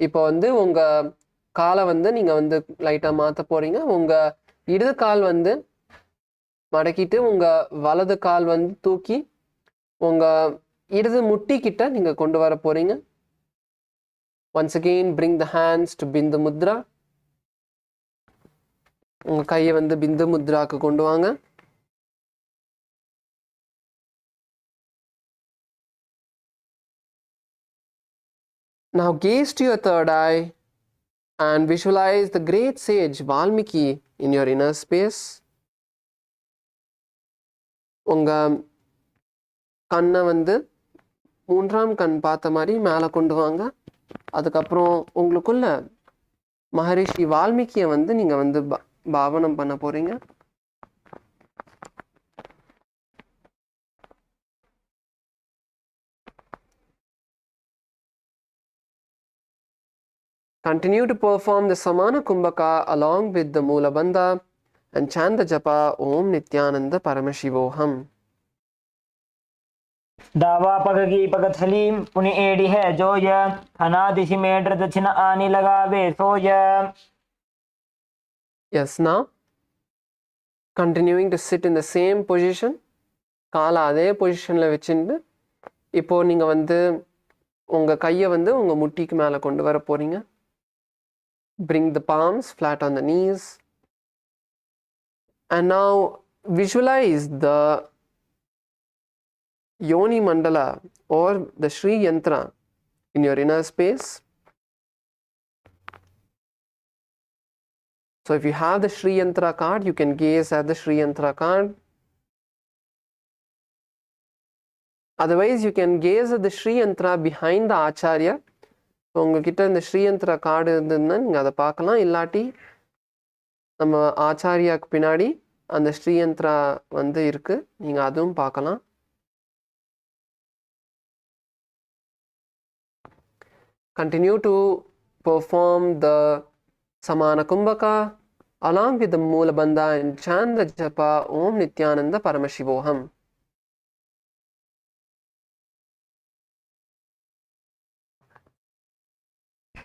இப்போ வந்து உங்கள் காலை வந்து நீங்கள் வந்து லைட்டாக மாற்ற போகிறீங்க. உங்கள் இடது கால் வந்து மடக்கிட்டு உங்கள் வலது கால் வந்து தூக்கி உங்கள் இடது முட்டிக்கிட்ட நீங்கள் கொண்டு வர போகிறீங்க. Once again bring the hands to Bindu Mudra. உங்கள் கையை வந்து பிந்து முத்ராக்கு கொண்டு வாங்க. Now gaze to your third eye and visualize the great sage Valmiki in your inner space. உங்க கண்ணை வந்து மூன்றாம் கண் பார்த்த மாதிரி மேலே கொண்டு வாங்க. அதுக்கப்புறம் உங்களுக்குள்ள மகரிஷி வால்மீகியை வந்து நீங்கள் வந்து பாவனம் பண்ண போகிறீங்க. Continue to perform the Samana Kumbhaka along with the Moola Bandha and chant the japa Om Nithyananda Paramashivoham. दावा पगगी पगथली पुनि एडी है जो य अनादिशि मेड्र दक्षिण आनी लगावे सो य. Yes, now continuing to sit in the same position. காலை அதே பொசிஷனில் வச்சுட்டு இப்போ நீங்கள் வந்து உங்கள் கையை வந்து உங்கள் முட்டிக்கு மேலே கொண்டு வர போகிறீங்க. Bring the palms flat on the knees. And now visualize the Yoni Mandala or the Sri Yantra in your inner space. So if you have the Sri Yantra card, you can gaze at the Sri Yantra card. Otherwise, you can gaze at the Sri Yantra behind the Acharya. So உங்ககிட்ட இந்த Sri Yantra card இருந்ததுன்னா நீங்கள் அதை பார்க்கலாம். இல்லாட்டி நம்ம ஆச்சாரியாவுக்கு பின்னாடி அந்த Sri Yantra வந்து இருக்கு, நீங்கள் அதுவும் பார்க்கலாம். Continue to perform the Samana Kumbhaka along with the Moola Bandha and chant the japa Om Nithyananda Paramashivoham.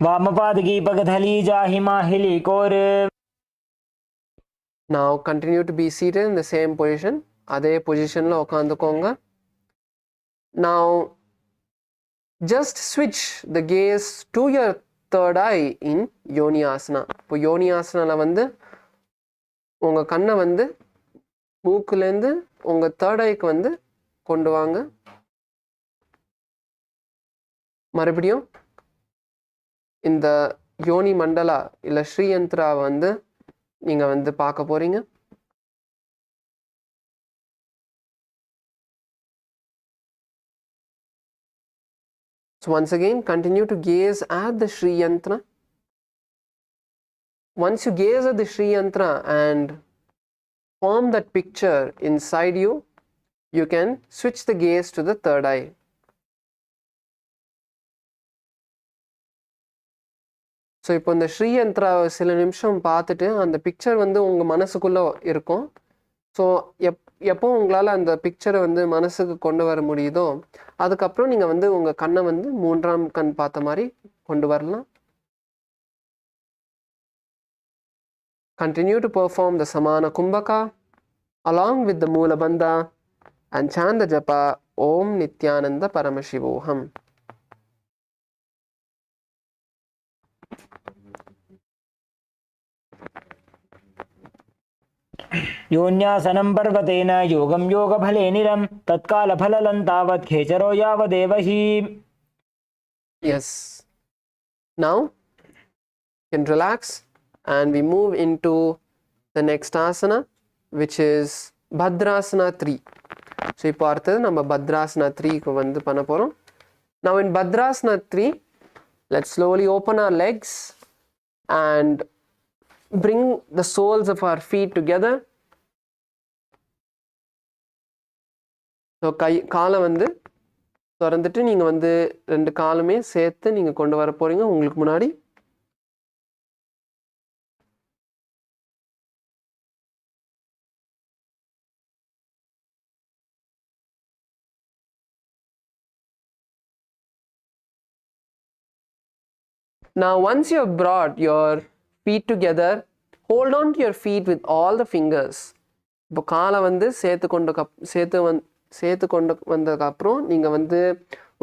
वामपादगी पगथली जाहि माहिली core. Now continue to be seated in the same position. அதே பொசிஷனில் உட்காந்துக்கோங்க. Now just switch the gaze to your third eye in Yoni Asana. இப்போ யோனி ஆசனாவில் வந்து உங்கள் கண்ணை வந்து மூக்குலேருந்து உங்கள் தேர்ட் ஐக்கு வந்து கொண்டு வாங்க. மறுபடியும் இந்த யோனி மண்டலா இல்லை ஸ்ரீயந்திரா வந்து நீங்கள் வந்து பார்க்க போகிறீங்க. So once again, continue to gaze at the Sri Yantra. Once you gaze at the Sri Yantra and form that picture inside you, you can switch the gaze to the third eye. So இப்போ இந்த ஸ்ரீ யந்திரா சில நிமிஷம் பார்த்துட்டு அந்த picture வந்து உங்கள் மனசுக்குள்ளே இருக்கும். ஸோ எப்போ உங்களால் அந்த பிக்சரை வந்து மனசுக்கு கொண்டு வர முடியுதோ அதுக்கப்புறம் நீங்கள் வந்து உங்கள் கண்ணை வந்து மூன்றாம் கண் பார்த்த மாதிரி கொண்டு வரலாம். Continue to perform the Samana Kumbhaka along with the Moola Bandha and chant the japa Om Nithyananda Paramashivoham. योन्यासनं पर्वतेन योगं योगफले निरं तत्कालफललं तावत् खेचरो यावदेव हि. Yes. Now you can relax and we move into the next asana, which is Bhadrasana 3. So இப்போ அடுத்தது நம்ம Bhadrasana 3க்கு வந்து பண்ண போகிறோம். Now in Bhadrasana 3, let's slowly open our legs and bring the soles of our feet together. So காலை வந்து திறந்துட்டு நீங்கள் வந்து ரெண்டு காலுமே சேர்த்து நீங்கள் கொண்டு வர போகிறீங்க உங்களுக்கு முன்னாடி. Now once you have brought your feet together, hold on to your feet with all the fingers. இப்போ காலை வந்து சேர்த்து கொண்டு வந்ததுக்கப்புறம் நீங்கள் வந்து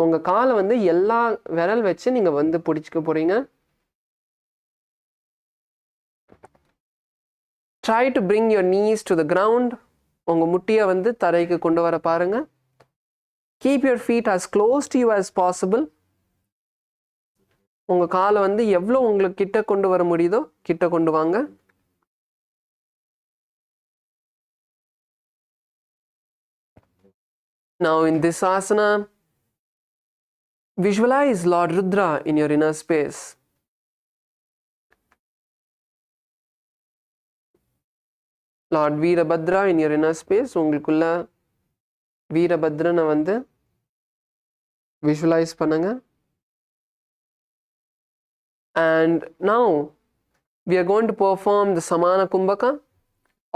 உங்கள் காலை வந்து எல்லா விரல் வச்சு நீங்கள் வந்து பிடிச்சிக்க போகிறீங்க. Try to bring your knees to the ground. உங்கள் முட்டியை வந்து தரைக்கு கொண்டு வர பாருங்க. Keep your feet as close to you as possible. உங்கள் காலை வந்து எவ்வளோ உங்களுக்கு கிட்ட கொண்டு வர முடியுதோ கிட்ட கொண்டு வாங்க. Now in this asana, visualize Lord Rudra in your inner space. Lord Veerabhadra in your inner space. உங்களுக்குள்ள வீரபத்ரனை வந்து visualize பண்ணுங்க. And now we are going to perform the Samana Kumbhaka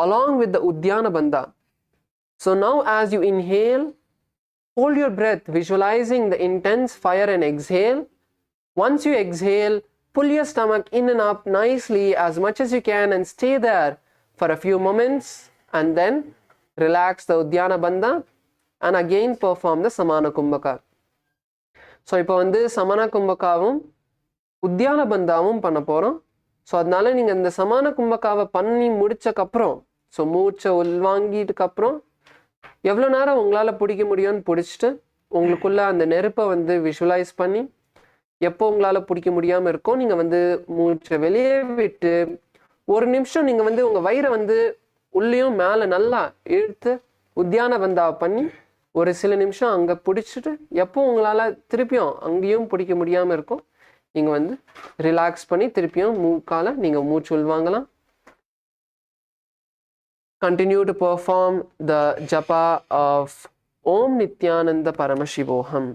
along with the Udyana Bandha. So now as you inhale, hold your breath, visualizing the intense fire, and exhale. Once you exhale, pull your stomach in and up nicely as much as you can and stay there for a few moments, and then relax the Udyana Bandha and again perform the Samana Kumbhaka. So இப்போ வந்து Samana Kumbhakaவும் Udyana Bandhaவும் பண்ண போகிறோம். So அதனால நீங்கள் இந்த Samana Kumbhakaவை பண்ணி முடிச்சக்கப்புறம், so மூச்சை உள்வாங்கிட்டுக்கப்புறம் எவ்வளோ நேரம் உங்களால் பிடிக்க முடியும்னு பிடிச்சிட்டு உங்களுக்குள்ள அந்த நெருப்பை வந்து விஷுவலைஸ் பண்ணி எப்போ உங்களால் பிடிக்க முடியாமல் இருக்கோ நீங்கள் வந்து மூச்சை வெளியே விட்டு ஒரு நிமிஷம் நீங்கள் வந்து உங்கள் வயிறை வந்து உள்ளேயும் மேலே நல்லா இழுத்து உத்தியான பந்தாவை பண்ணி ஒரு சில நிமிஷம் அங்கே பிடிச்சிட்டு எப்போ உங்களால் திருப்பியும் அங்கேயும் பிடிக்க முடியாமல் இருக்கும் நீங்கள் வந்து ரிலாக்ஸ் பண்ணி திருப்பியும் மூக்கால் நீங்கள் மூச்சு உள்வாங்கலாம். Continue to perform the japa of Om Nithyananda Paramashivoham.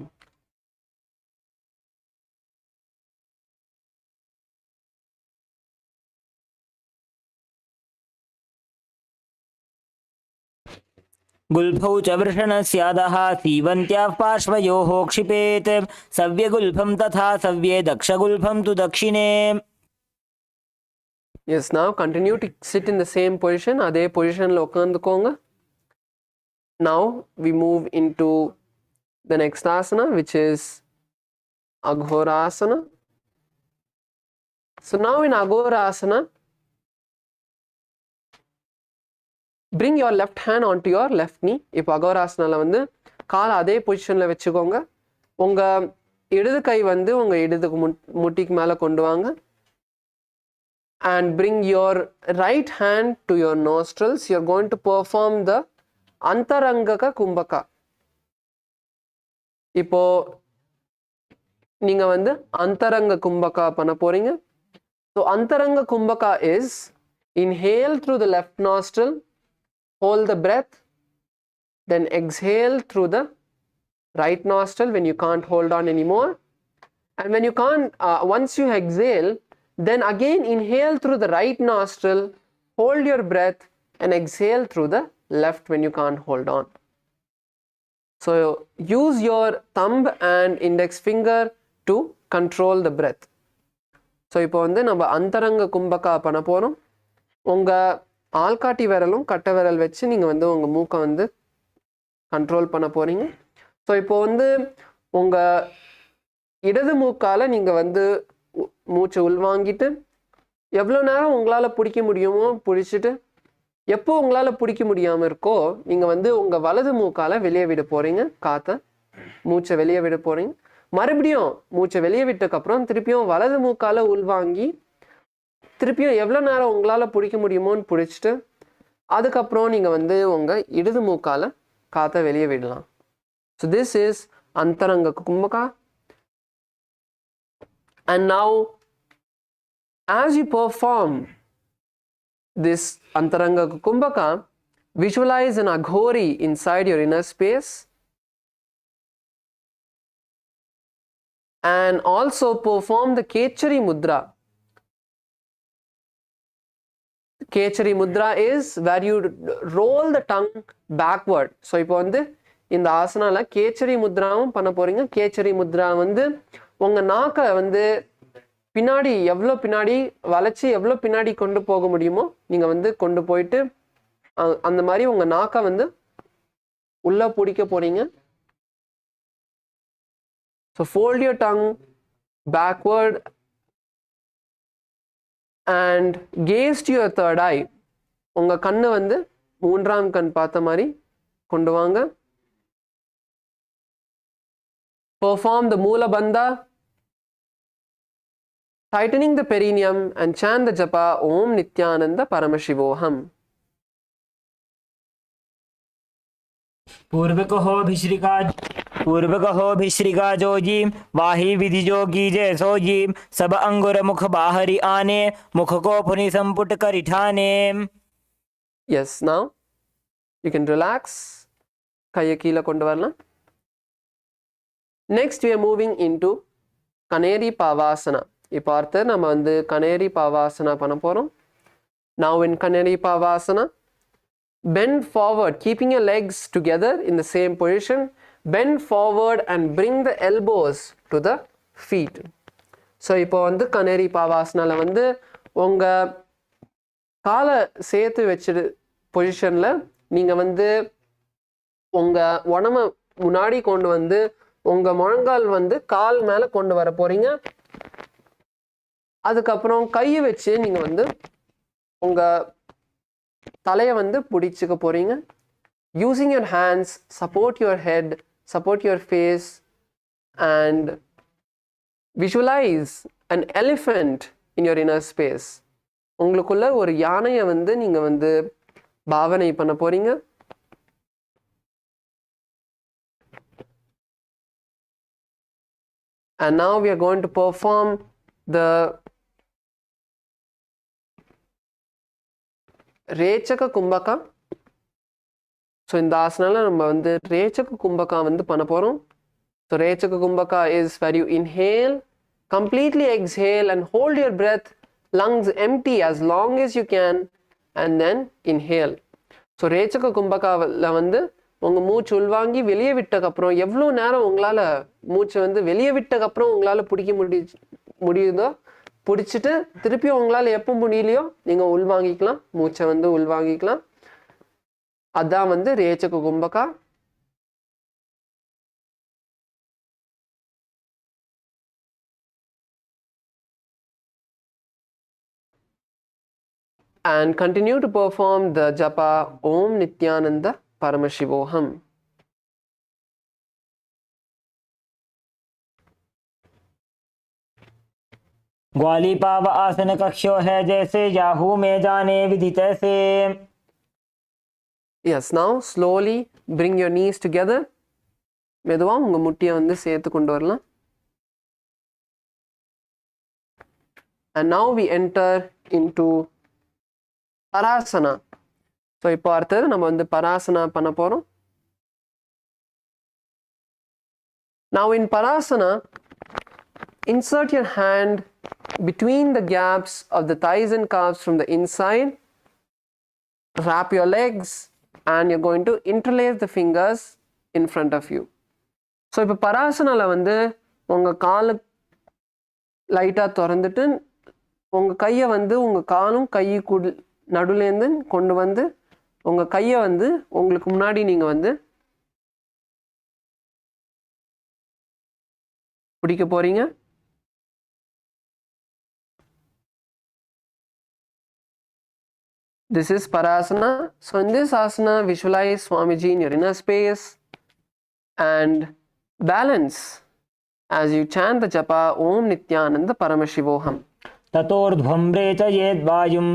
गुल्फौ च वृषणस्यादः सीवन्त्याः पार्श्वयोः क्षिपेत् सव्यगुल्फं तथा सव्ये दक्षगुल्फं तु दक्षिणे. Yes, now continue to sit in the same position. அதே பொசிஷனில் உட்காந்துக்கோங்க. Now we move into the next asana, which is Aghorasana. So now in Aghorasana, bring your left hand onto your left knee. இப்போ அகோராசனால வந்து காலை அதே பொசிஷனில் வச்சுக்கோங்க. உங்கள் இடது கை வந்து உங்கள் இடது முட்டிக்கு மேலே கொண்டு வாங்க. And bring your right hand to your nostrils. You are going to perform the Antarangaka Kumbhaka. இப்போ நீங்கள் வந்து Antaranga Kumbhaka பண்ண போறீங்க. So Antaranga Kumbhaka is inhale through the left nostril, hold the breath, then exhale through the right nostril when you can't hold on anymore. And when you can't, once you exhale, then again inhale through the right nostril, hold your breath, and exhale through the left when you can't hold on. So use your thumb and index finger to control the breath. So இப்போ வந்து நம்ம அந்தரங்க கும்பகா பண்ண போகிறோம். உங்கள் ஆள்காட்டி விரலும் கட்டை விரல் வச்சு நீங்கள் வந்து உங்கள் மூக்கை வந்து கண்ட்ரோல் பண்ண போகிறீங்க. ஸோ இப்போ வந்து உங்கள் இடது மூக்கால் நீங்கள் வந்து மூச்சை உள்வாங்கிட்டு எவ்வளோ நேரம் உங்களால் பிடிக்க முடியுமோ பிடிச்சிட்டு எப்போ உங்களால் பிடிக்க முடியாமல் இருக்கோ நீங்கள் வந்து உங்கள் வலது மூக்கால் வெளியே விட போகிறீங்க. காற்றை மூச்சை வெளியே விட போகிறீங்க. மறுபடியும் மூச்சை வெளியே விட்டதுக்கப்புறம் திருப்பியும் வலது மூக்கால் உள்வாங்கி திருப்பியும் எவ்வளோ நேரம் உங்களால் பிடிக்க முடியுமோன்னு பிடிச்சிட்டு அதுக்கப்புறம் நீங்கள் வந்து உங்கள் இடது மூக்கால் காற்றை வெளியே விடலாம். ஸோ திஸ் இஸ் அந்தரங்க kumbhaka. And now as you perform this Antaranga Kumbhaka, visualize an Aghori inside your inner space and also perform the Kechari Mudra. Kechari Mudra is where you roll the tongue backward. So இப்போ வந்து இந்த ஆசனால கேச்சரி முத்ராவும் பண்ண போறீங்க. கேச்சரி முத்ரா வந்து உங்க நாக்கை வந்து பின்னாடி எவ்வளோ பின்னாடி வளைச்சி எவ்வளோ பின்னாடி கொண்டு போக முடியுமோ நீங்கள் வந்து கொண்டு போயிட்டு அந்த மாதிரி உங்கள் நாக்கை வந்து உள்ளே பிடிக்க போறீங்க. So fold your tongue backward and gaze to your third eye. உங்கள் கண்ணு வந்து மூன்றாம் கண் பார்த்த மாதிரி கொண்டு வாங்க. Perform the Moola Bandha tightening the perineum and chant the japa Om Nithyananda Paramashivoham. पूर्व कहो भिश्रिका जोजी वाही विधि जोगी जैसो जी सब अंगुर मुख बाहरी आने मुख को पुनि संपुट करिठाने. Yes, now you can relax. கையை கீழே கொண்டு வரலாம். Next we are moving into Kaneri Pavasana. இப்போ அடுத்து நம்ம வந்து Kaneri Pavasana பண்ண போறோம். Now in Kaneri Pavasana, bend forward, keeping your legs together in the same position. Bend forward and bring the elbows to the feet. So இப்போ வந்து Kaneri Pavasanaல வந்து உங்க காலை சேர்த்து வச்சிரு பொசிஷன்ல நீங்க வந்து உங்க உடம்ப முன்னாடி கொண்டு வந்து உங்க முழங்கால் வந்து கால் மேல கொண்டு வர போறீங்க. அதுக்கப்புறம் கையை வச்சு நீங்க வந்து உங்க தலையை வந்து பிடிச்சுக்க போறீங்க. Using your hands, support your head, support your face and visualize an elephant in your inner space. உங்களுக்குள்ள ஒரு யானையை வந்து நீங்க வந்து பாவனை பண்ண போறீங்க. And now we are going to perform the Rechaka Kumbhaka. So in the asana நம்ம வந்து Rechaka Kumbhaka வந்து பண்ண போறோம். So Rechaka Kumbhaka is where you inhale, completely exhale and hold your breath, lungs empty as long as you can and then inhale. So Rechaka Kumbhakaல வந்து உங்க மூச்சு உள்வாங்கி வெளியே விட்டதுக்கு அப்புறம் எவ்வளவு நேரம் உங்களால மூச்சு வந்து வெளியே விட்டதுக்கு அப்புறம் உங்களால பிடிக்க முடியுதோ பிடிச்சிட்டு திருப்பி உங்களால எப்போ முடியலையோ நீங்க உள்வாங்கிக்கலாம், மூச்சை வந்து உள்வாங்கிக்கலாம். அதான் வந்து ரேச்சக kumbhaka. And continue to perform the japa Om Nithyananda Paramashivoham. ग्वाली पाव आसन कक्षो है जैसे याहू में जाने विधि तैसे. Yes, now slowly bring your knees together. மெதுவா உங்க முட்டியை வந்து சேர்த்து கொண்டு வரலாம். And now we enter into Parasana. So இப்போ அடுத்தது நம்ம வந்து Parasana பண்ண போறோம். Now in Parasana, insert your hand between the gaps of the thighs and calves from the inside. Wrap your legs and you're going to interlace the fingers in front of you. So இப்போ Parasanaல வந்து உங்க காலை லைட்டா திறந்துட்டு உங்க கையை வந்து உங்க காலும் கைக்கு நடுலேருந்து கொண்டு வந்து உங்க கையை வந்து உங்களுக்கு முன்னாடி நீங்க வந்து பிடிக்க போறீங்க. This is Parasana. So in this asana, visualize Swamiji in your inner space and balance as you chant the japa Om Nithyananda Paramashivoham. ततोर्ध्वं रेचयेद् वायुं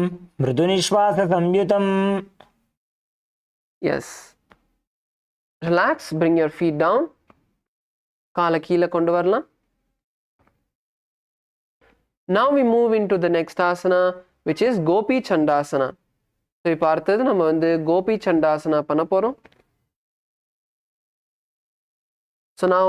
मृदुनिश्वास संयुतं. Yes. Relax, bring your feet down. காலை கீழே கொண்டு வரலாம். Now we move into the next asana, which is Gopi Chandasana. So இப்போ அடுத்தது நம்ம வந்து Gopi Chandasana பண்ண போறோம். So now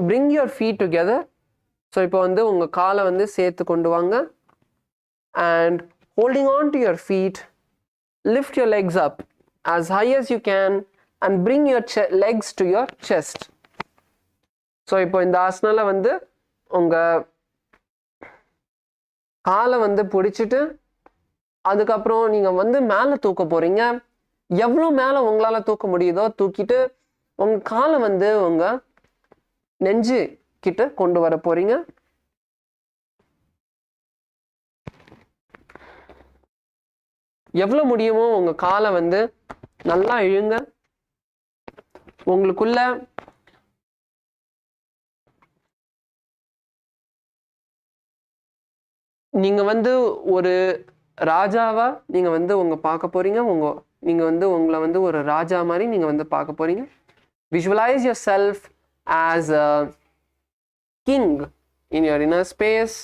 bring your feet together. So இப்போ வந்து உங்க காலை வந்து சேர்த்து கொண்டு வாங்க. And holding on to your feet, lift your legs up as high as you can and bring your legs to your chest. So இப்போ இந்த ஆசனால வந்து உங்க காலை வந்து பிடிச்சிட்டு அதுக்கப்புறம் நீங்க வந்து மேலே தூக்க போறீங்க. எவ்வளோ மேலே உங்களால தூக்க முடியுதோ தூக்கிட்டு உங்க காலை வந்து உங்க நெஞ்சு கிட்ட கொண்டு வர போறீங்க. எவ்வளோ முடியுமோ உங்க காலை வந்து நல்லா இழுங்க. உங்களுக்குள்ள நீங்க வந்து ஒரு ராஜாவா நீங்க வந்து உங்க பார்க்க போறீங்க. நீங்க வந்து உங்களை வந்து ஒரு ராஜா மாதிரி நீங்க வந்து பார்க்க போறீங்க. Visualize yourself as a king in your inner space.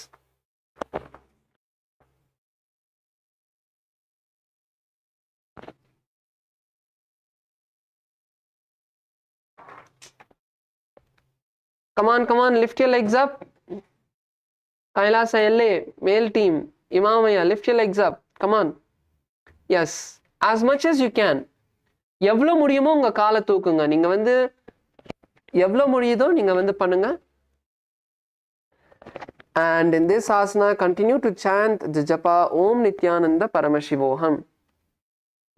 Come on, lift your legs up. Kailasa LA, male team, Imamaya, lift your legs up. Come on. Yes, as much as you can. எவ்வளோ முடியுமோ உங்க காலை தூக்குங்க. நீங்க வந்து எவ்வளோ முடியுதோ நீங்க வந்து பண்ணுங்க. And in this asana, continue to chant the japa Om Nithyananda Paramashivoham.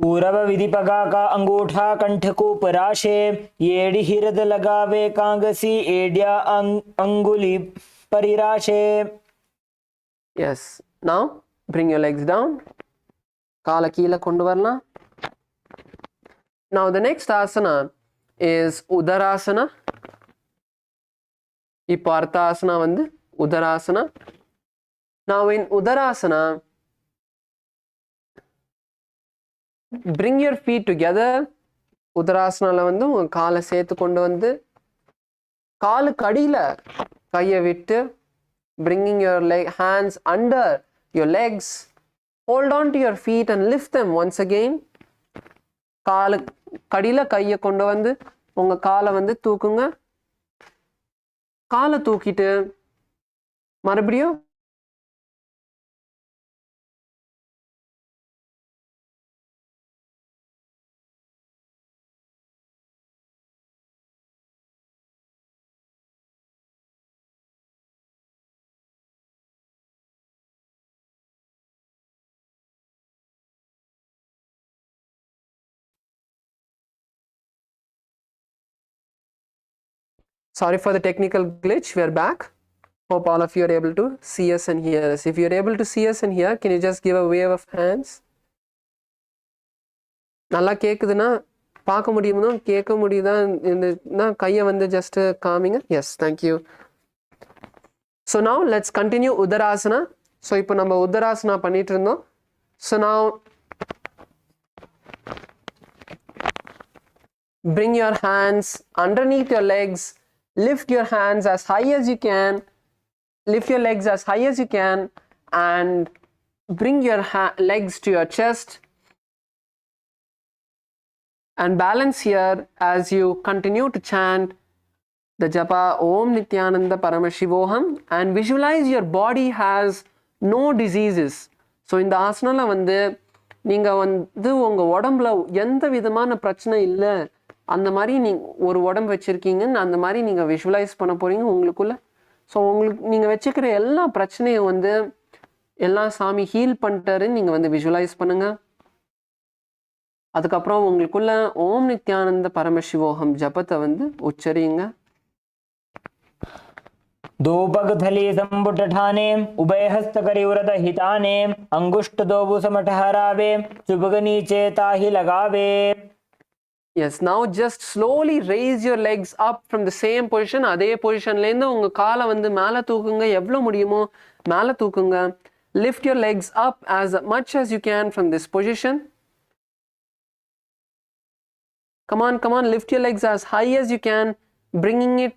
पूरव विधिपगा का अंगूठा कंठ को पराशे येड़ी हिरद लगावे कांगसी एडिया अंगुली परिराशे. Yes, now bring your legs down. காலை கீழே கொண்டு வரலாம். Now the next asana is Udarasana. இப்போ அடுத்த ஆசனா வந்து Udarasana. Now in Udarasana, bring your feet together. Udarasanaல வந்து உங்க காலை சேர்த்து கொண்டு வந்து காலுக்கு அடியில கையை விட்டு bringing your hands under your legs. Hold on to your feet and lift them once again. காலுக்கு அடியில கையை கொண்டு வந்து உங்க காலை வந்து தூக்குங்க. காலை தூக்கிட்டு மறுபடியும் sorry for the technical glitch. We are back. Hope all of you are able to see us and hear us. If you are able to see us and hear, can you just give a wave of hands? நல்லா கேக்குதுன்னா பார்க்க முடியுமா கேட்க முடியுதா இந்த கையை வந்து just காமிங்க. Yes, thank you. So now let's continue Udarasana. So இப்போ நம்ம Udarasana பண்ணிட்டு இருந்தோம். So now bring your hands underneath your legs. Lift your hands as high as you can. Lift your legs as high as you can and bring your legs to your chest and balance here as you continue to chant the japa Om Nithyananda Paramashivoham and visualize your body has no diseases. So in the asana வந்து நீங்க வந்து உங்க உடம்புல எந்த விதமான பிரச்சனை இல்லை அந்த மாதிரி நீங்க ஒரு உடம்பு வச்சிருக்கீங்கன்னு அந்த மாதிரி நீங்க விஷுவலைஸ் பண்ண போறீங்க உங்களுக்குள்ள. ஸோ உங்களுக்கு நீங்க வச்சுக்கிற எல்லா பிரச்சனையும் வந்து எல்லா சாமி ஹீல் பண்ணிட்டாருன்னு நீங்க வந்து விஷுவலைஸ் பண்ணுங்க. அதுக்கப்புறம் உங்களுக்குள்ள ஓம் நித்யானந்த பரமசிவோகம் ஜபத்தை வந்து உச்சரியுங்க. दो पग थली संबुट ठाने उभय हस्त करी व्रत हिताने अंगुष्ठ दोबु समठ हरावे चुपग नीचे ताही लगावे. Yes, now just slowly raise your legs up from the same position. அதே பொசிஷன்ல இருந்து உங்க காலை வந்து மேல தூக்குங்க. எவ்வளவு முடியுமோ மேல தூக்குங்க. Lift your legs up as much as you can from this position. Come on, lift your legs as high as you can, bringing it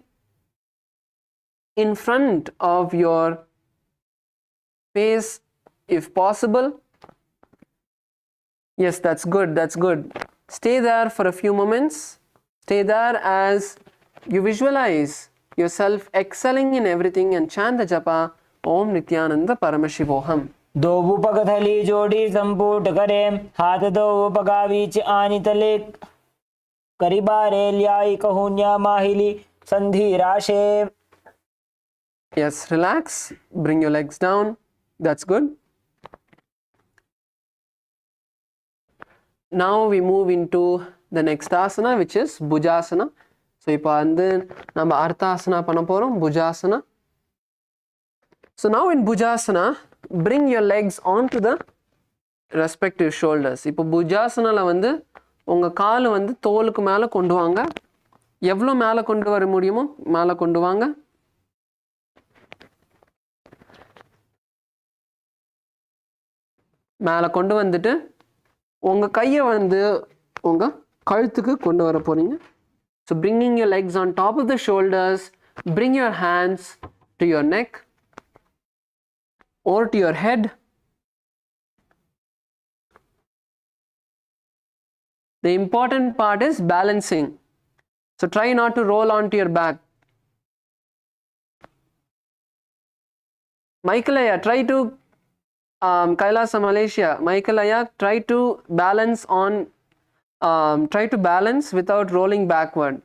in front of your face if possible. Yes, that's good. Stay there for a few moments. Stay there as you visualize yourself excelling in everything and chant the japa Om Nithyananda Paramashivoham. दो पग थली जोड़ी संपुट करे हाथ दो पगा बीच आनी तले करीबारे ल्याई कहून्या माहिली संधि राशे. Yes, relax. Bring your legs down. That's good. Now we move into the next asana, which is Bhujasana. So இப்போ வந்து நம்ம அடுத்த ஆசனா பண்ண போறோம் Bhujasana. So now in Bhujasana, bring your legs onto the respective shoulders. இப்போ Bhujasanaல வந்து உங்க கால் வந்து தோலுக்கு மேல கொண்டு வாங்க. எவ்வளோ மேலே கொண்டு வர முடியுமோ மேலே கொண்டு வாங்க. மேலே கொண்டு வந்துட்டு உங்கள் கையை வந்து உங்கள் கழுத்துக்கு கொண்டு வர போகிறீங்க. So bringing your legs on top of the shoulders, bring your hands to your neck or to your head. The important part is balancing. So try not to roll onto your back. Michaelaya, try to Kailasa, Malaysia. Michaelaya, try to balance without rolling backward.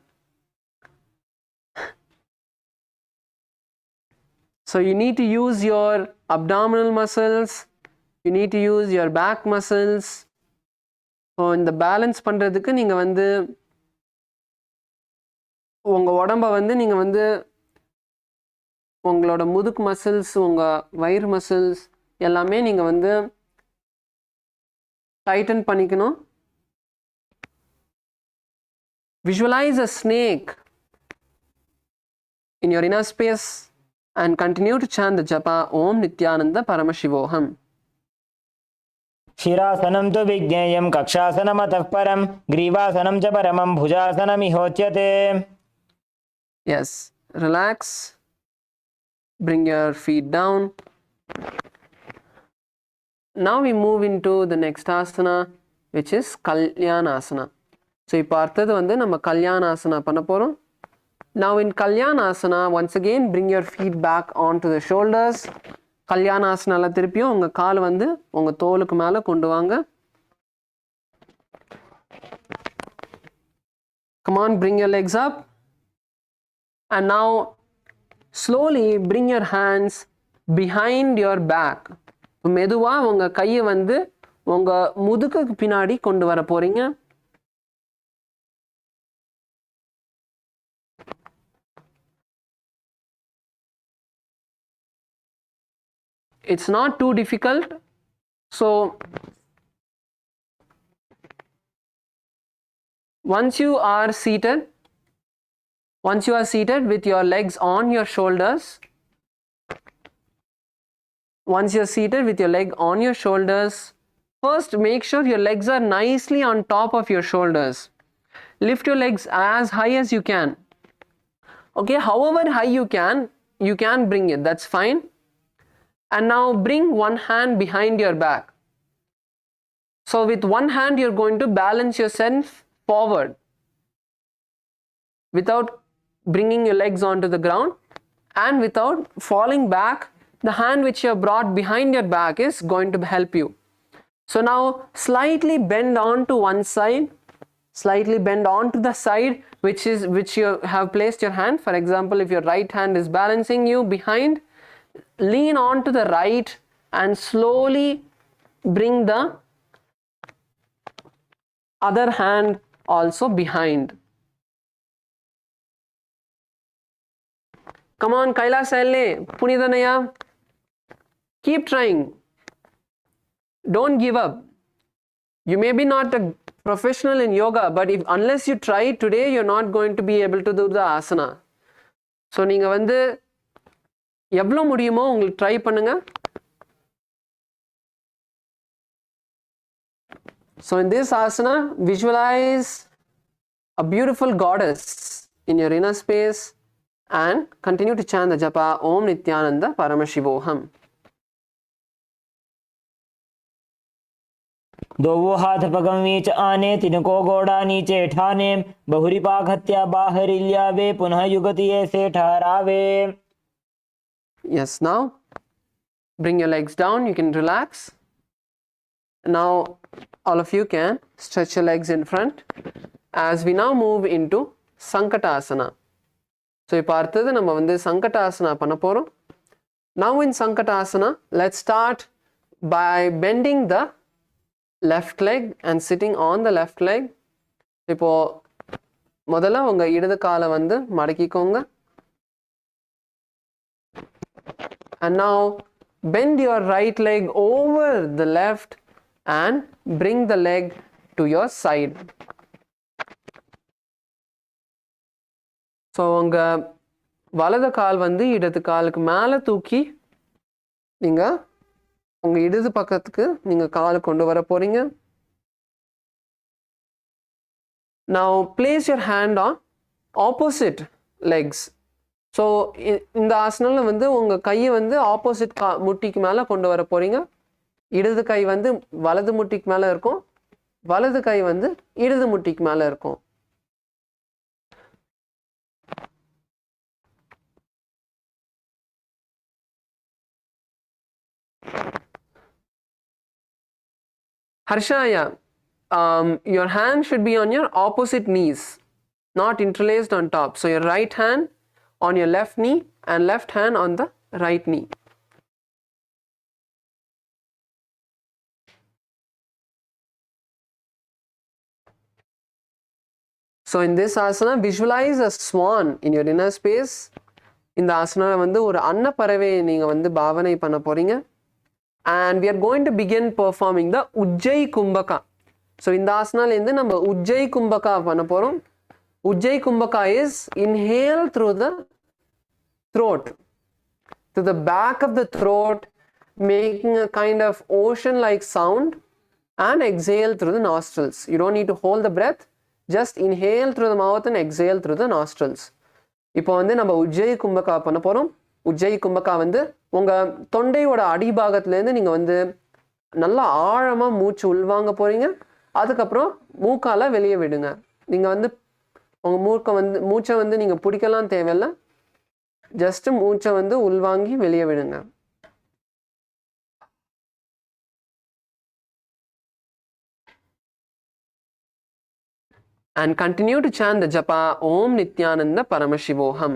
So you need to use your abdominal muscles, you need to use your back muscles. So இந்த balance பண்ணுறதுக்கு நீங்கள் வந்து உங்கள் உடம்பை வந்து நீங்கள் வந்து உங்களோட முதுகு மசில்ஸ், உங்கள் வயிறு மசில்ஸ் எல்லாமே நீங்கள் வந்து டைட்டன் பண்ணிக்கணும். Visualize a snake in your inner space and continue to chant the japa Om Nithyananda Paramashivoham. शिरासनं तु विज्ञेयं कक्षासनमतः परं ग्रीवासनं च परमं भुजासनमिहोच्यते. Yes, relax. Bring your feet down. Now we move into the next asana, which is Kalyanasana. So இப்போ அடுத்தது வந்து நம்ம Kalyanasana பண்ண போகிறோம். Now in Kalyanasana, once again bring your feet back onto the shoulders. Kalyanasanaல திருப்பியும் உங்கள் கால் வந்து உங்கள் தோலுக்கு மேலே கொண்டு வாங்க. Come on, bring your legs up. And now slowly bring your hands behind your back. மெதுவாக உங்கள் கையை வந்து உங்கள் முதுகுக்கு பின்னாடி கொண்டு வர போகிறீங்க. It's not too difficult. So once you are seated with your legs on your shoulders, first make sure your legs are nicely on top of your shoulders. Lift your legs as high as you can. Okay, however high you can bring it, that's fine. And now bring one hand behind your back. So with one hand you're going to balance yourself forward without bringing your legs onto the ground and without falling back. The hand which you have brought behind your back is going to help you. So now slightly bend onto one side, slightly bend onto the side which you have placed your hand. For example, if your right hand is balancing you behind, lean on to the right and slowly bring the other hand also behind. Come on, Kailasa, Punidanaya. Keep trying. Don't give up. You may be not a professional in yoga, but unless you try today, you're not going to be able to do the asana. So நீங்கள் வந்து எவ்வளோ முடியுமோ உங்களுக்கு try பண்ணுங்க. So in this asana, visualize a beautiful goddess in your inner space and continue to chant the japa Om Nithyananda Paramashivoham. दोवो हाथ पगम वीच आने तिनको गोड़ा नीचे ठाने बहुरी पाघत्या बाहरिल्या वे पुनः युगति ऐसे ठहरावे. Yes, now bring your legs down, you can relax. Now all of you can stretch your legs in front as we now move into Sankatasana. So இப்போ அடுத்தது நம்ம வந்து Sankatasana பண்ண போறோம். Now in Sankatasana, let's start by bending the left leg and sitting on the left leg. இப்போ முதல்ல உங்க இடது காலை வந்து மடக்கிக்கோங்க. And now bend your right leg over the left and bring the leg to your side. So உங்கள் வலது கால் வந்து இடது காலுக்கு மேலே தூக்கி நீங்கள் உங்கள் இடது பக்கத்துக்கு நீங்கள் கால் கொண்டு வர போகிறீங்க. Now place your hand on opposite legs. So இந்த ஆசனில் வந்து உங்கள் கையை வந்து ஆப்போசிட் முட்டிக்கு மேலே கொண்டு வர போகிறீங்க. இடது கை வந்து வலது முட்டிக்கு மேலே இருக்கும், வலது கை வந்து இடது முட்டிக்கு மேலே இருக்கும். Harshaya, your hand should be on your opposite knees, not interlaced on top. So your right hand on your left knee and left hand on the right knee. So in this asana, visualize a swan in your inner space. இந்த ஆசனால வந்து ஒரு அன்னப்பறவையை நீங்கள் வந்து பாவனை பண்ண போறீங்க. And we are going to begin performing the Ujjayi Kumbhaka. So in the asana lende நம்ம Ujjayi Kumbhaka பண்ண போறோம். Ujjayi Kumbhaka is inhale through the throat, to the back of the throat, making a kind of ocean like sound, and exhale through the nostrils. You don't need to hold the breath, just inhale through the mouth and exhale through the nostrils. இப்போ வந்து நம்ம Ujjayi Kumbhaka பண்ண போறோம். Ujjayi Kumbhaka வந்து உங்க தொண்டையோட அடிபாகத்திலேருந்து நீங்க வந்து நல்லா ஆழமா மூச்சு உள்வாங்க போறீங்க. அதுக்கப்புறம் மூக்கால வெளியே விடுங்க. நீங்க வந்து உங்க மூச்சை வந்து நீங்க பிடிக்கலாம் தேவையில்ல, ஜஸ்ட் மூச்சை வந்து உள்வாங்கி வெளியே விடுங்க. And continue to chant the japa Om Nithyananda Paramashivoham.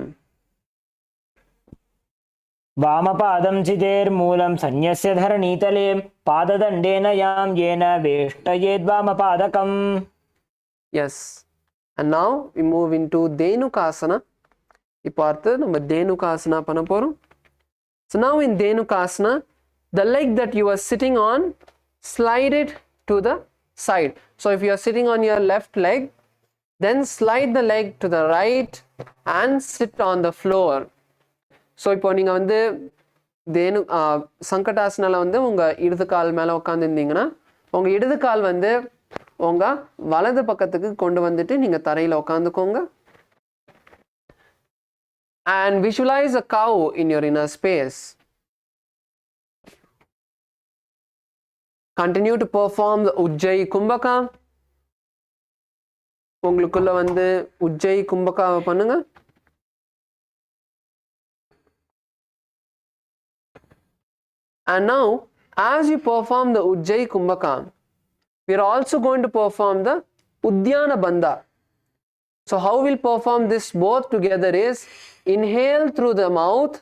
वामपादं चिदेर्मूलं सन्यस्य धरणीतले पाददण्डेन यां येन वेष्टयेद्वामपादकम्. Yes. And now we move into Dhenukasana. இப்போ அடுத்து நம்ம Dhenukasana பண்ண போறோம். So now in Dhenukasana, the leg that you are sitting on, slide it to the side. So if you are sitting on your left leg, then slide the leg to the right and sit on the floor. So இப்போ நீங்கள் வந்து சங்கடாசனால வந்து உங்கள் இடது கால் மேலே உட்காந்துருந்தீங்கன்னா உங்கள் இடது கால் வந்து உங்கள் வலது பக்கத்துக்கு கொண்டு வந்துட்டு நீங்கள் தரையில் உட்காந்துக்கோங்க. And visualize a cow in your inner space. Continue to perform the Ujjayi Kumbhaka. உங்களுக்குள்ள வந்து Ujjayi Kumbhakaவை பண்ணுங்க. And now, as you perform the Ujjayi Kumbhaka, we are also going to perform the Udyana Bandha. So how we'll perform this both together is inhale through the mouth,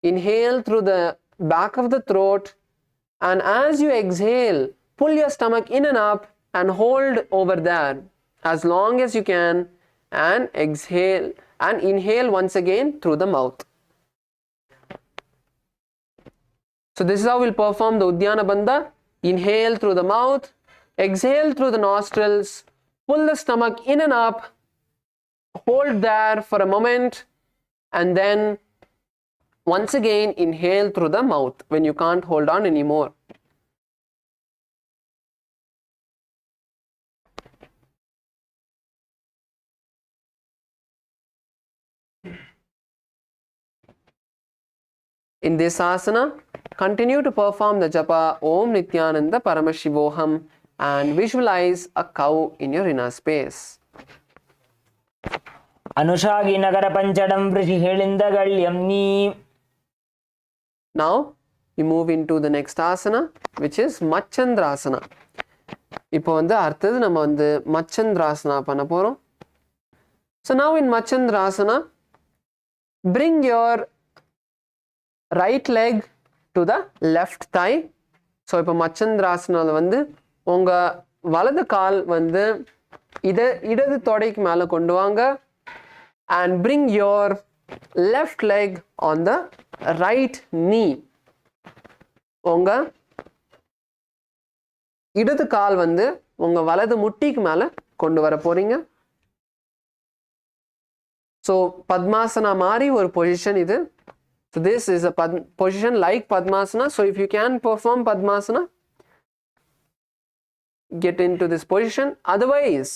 inhale through the back of the throat, and as you exhale, pull your stomach in and up and hold over there as long as you can, and exhale and inhale once again through the mouth. So this is how we'll perform the Udyana Bandha. Inhale through the mouth, exhale through the nostrils, pull the stomach in and up, hold there for a moment, and then once again inhale through the mouth when you can't hold on anymore. In this asana, continue to perform the japa Om Nithyananda Paramashivoham and visualize a cow in your inner space. Anushagi Nagara Panchadam Vrishihelindagalyam ni. Now we move into the next asana, which is Machandrasana. இப்போ வந்து அடுத்தது நம்ம வந்து Machandrasana பண்ண போறோம். So now in Machandrasana, bring your right leg to the left thigh. So இப்போ Machandrasanaல வந்து உங்கள் வலது கால் வந்து இடது தொடைக்கு மேலே கொண்டு வாங்க. And bring your left leg on the right knee. உங்கள் இடது கால் வந்து உங்கள் வலது முட்டிக்கு மேலே கொண்டு வர போறீங்க. So Padmasana mari ஒரு position இது. So this is a position like Padmasana. So if you can perform Padmasana, get into this position. Otherwise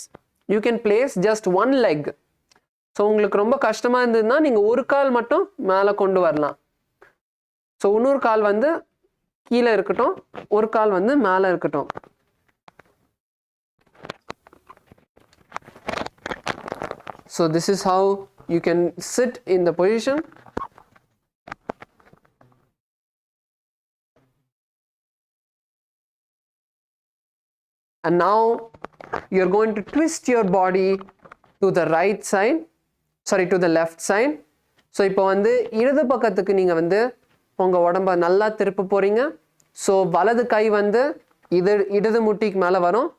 you can place just one leg. So உங்களுக்கு ரொம்ப கஷ்டமா இருந்ததுன்னா நீங்க ஒரு கால் மட்டும் மேலே கொண்டு வரலாம். ஸோ இன்னொரு கால் வந்து கீழே இருக்கட்டும், ஒரு கால் வந்து மேலே இருக்கட்டும். So this is how you can sit in the position. And now you're going to twist your body to the right side, sorry, to the left side. So இப்போ வந்து இடது பக்கத்துக்கு நீங்க வந்து உங்க உடம்ப நல்லா திருப்ப போறீங்க. ஸோ வலது கை வந்து இடது முட்டிக்கு மேலே வரும்.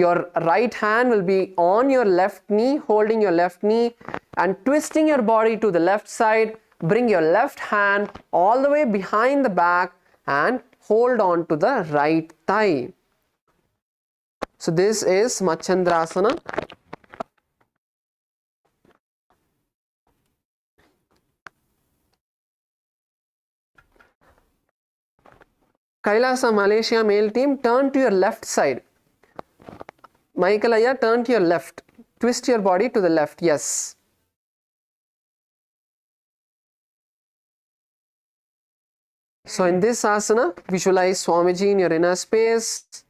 Your right hand will be on your left knee, holding your left knee and twisting your body to the left side. Bring your left hand all the way behind the back and hold on to the right thigh. So this is Machandrasana. Kailasa Malaysia male team, turn to your left side. Michael Aya, turn to your left. Twist your body to the left. Yes. So in this asana, visualize Swamiji in your inner space.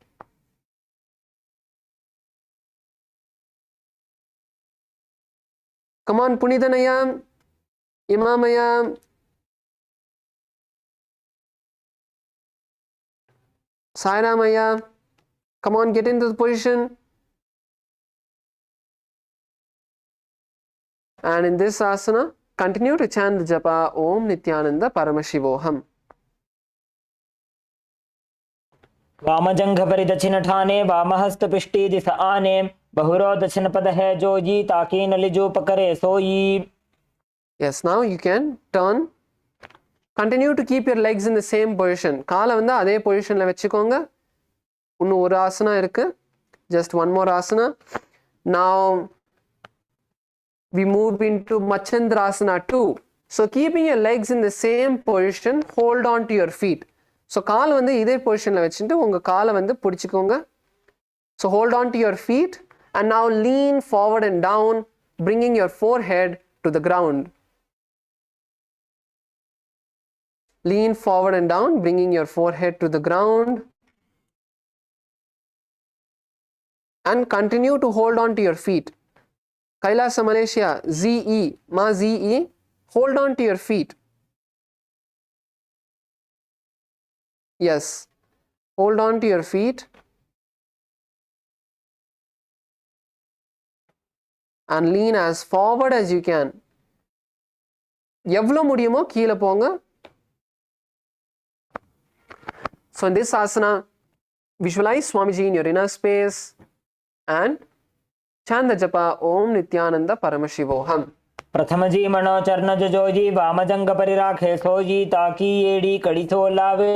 Come on, Punithanaya, Imamaya. Sairamaya. Come on, get into the position. And in this asana, continue to chant the japa Om Nithyananda Paramashivoham. वामजंघ परिदक्षिण ठाने वामहस्त पिष्टी दिस आने बहुरो दक्षिण पद है जो जी ताकि नलिजो पकड़े सोई. Yes, now you can turn. Continue to keep your legs in the same position. காலை வந்து அதே பொசிஷன்ல வச்சுக்கோங்க. இன்னும் ஒரு ஆசனா இருக்கு. Just one more asana. Now we move into Machandrasana 2. So keeping your legs in the same position, hold on to your feet. So கால் வந்து இதே பொசிஷன்ல வச்சுட்டு உங்க காலை வந்து பிடிச்சுக்கோங்க. So hold on to your feet and now lean forward and down, bringing your forehead to the ground. Lean forward and down, bringing your forehead to the ground. And continue to hold on to your feet. Kailasa Malaysia, ZE, Ma ZE, hold on to your feet. Yes, hold on to your feet. And lean as forward as you can. எவ்வளோ முடியுமோ கீழே போங்க. So in this asana, visualize Swamiji in your inner space and chant the japa Om Nithyananda Paramashivoham. प्रथम जी मनो चरण जोजी वामजंग परिराखे सोजी ताकि येड़ी कड़ी तो लावे